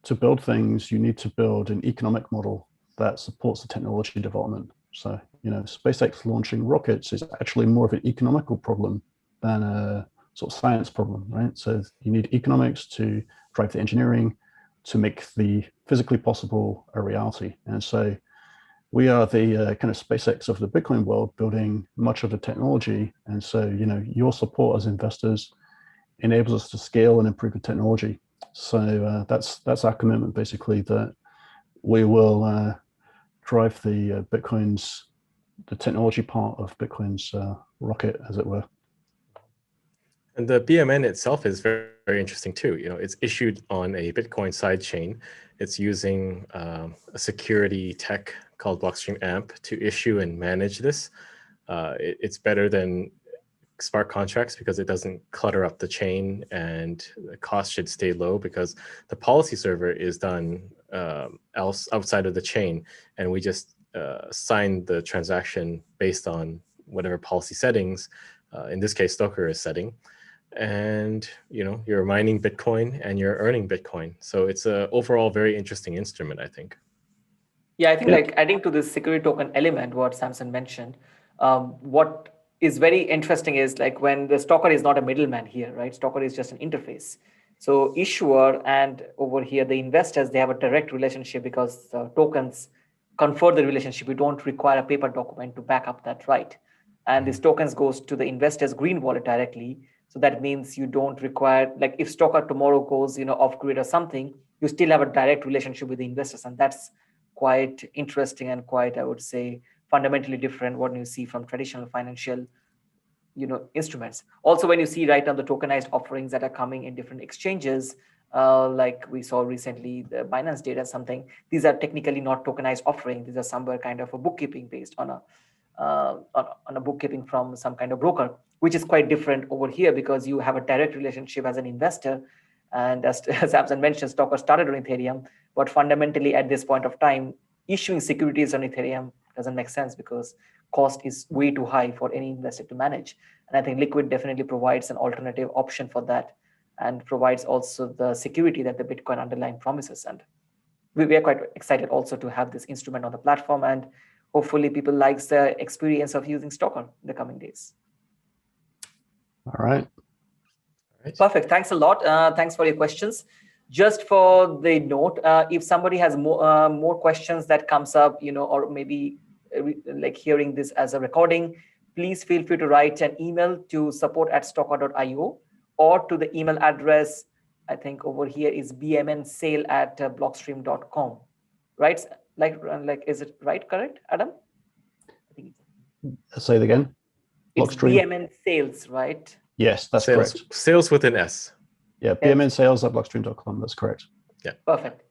to build things, you need to build an economic model that supports the technology development. So, SpaceX launching rockets is actually more of an economical problem than a sort of science problem, right? So you need economics to drive the engineering to make the physically possible a reality. And so we are the kind of SpaceX of the Bitcoin world, building much of the technology. And so, your support as investors enables us to scale and improve the technology. So that's our commitment, basically, that we will drive the technology part of Bitcoin's rocket, as it were. And the BMN itself is very, very interesting too. It's issued on a Bitcoin sidechain. It's using a security tech called Blockstream AMP to issue and manage this. It's better than smart contracts because it doesn't clutter up the chain, and the cost should stay low because the policy server is done outside of the chain, and we just sign the transaction based on whatever policy settings, in this case STOKR is setting, and you're mining Bitcoin and you're earning Bitcoin. So it's a overall very interesting instrument, I think. Yeah, I think like adding to this security token element, what Samson mentioned, what is very interesting is like when the STOKR is not a middleman here, right? STOKR is just an interface. So issuer and over here, the investors, they have a direct relationship because the tokens confer the relationship. You don't require a paper document to back up that right. And these tokens goes to the investor's green wallet directly. So that means you don't require, like if STOKR tomorrow goes, off grid or something, you still have a direct relationship with the investors. And that's quite interesting and quite, I would say, fundamentally different what you see from traditional financial instruments. Also, when you see right now the tokenized offerings that are coming in different exchanges, like we saw recently the Binance data something, these are technically not tokenized offering. These are somewhere kind of a bookkeeping based on a bookkeeping from some kind of broker, which is quite different over here because you have a direct relationship as an investor. And as Samson mentioned, STOKR started on Ethereum, but fundamentally at this point of time, issuing securities on Ethereum doesn't make sense because cost is way too high for any investor to manage. And I think Liquid definitely provides an alternative option for that and provides also the security that the Bitcoin underlying promises. And we are quite excited also to have this instrument on the platform, and hopefully people like the experience of using STOKR in the coming days. All right. Perfect. Thanks a lot. Thanks for your questions. Just for the note, if somebody has more questions that comes up, or maybe like hearing this as a recording, please feel free to write an email to support@stokr.io or to the email address, I think over here is bmnsale@blockstream.com, right? Like, is it right? Correct, Adam? I think Say it again. it's BMN Sales, right? Yes, that's sales, correct. Sales with an S. Yeah, bmnsales@blockstream.com. That's correct. Yeah. Perfect.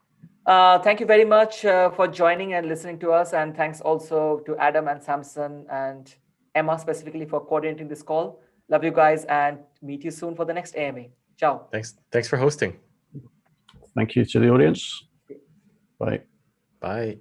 Thank you very much for joining and listening to us. And thanks also to Adam and Samson and Emma specifically for coordinating this call. Love you guys and meet you soon for the next AMA. Ciao. Thanks for hosting. Thank you to the audience. Bye. Bye.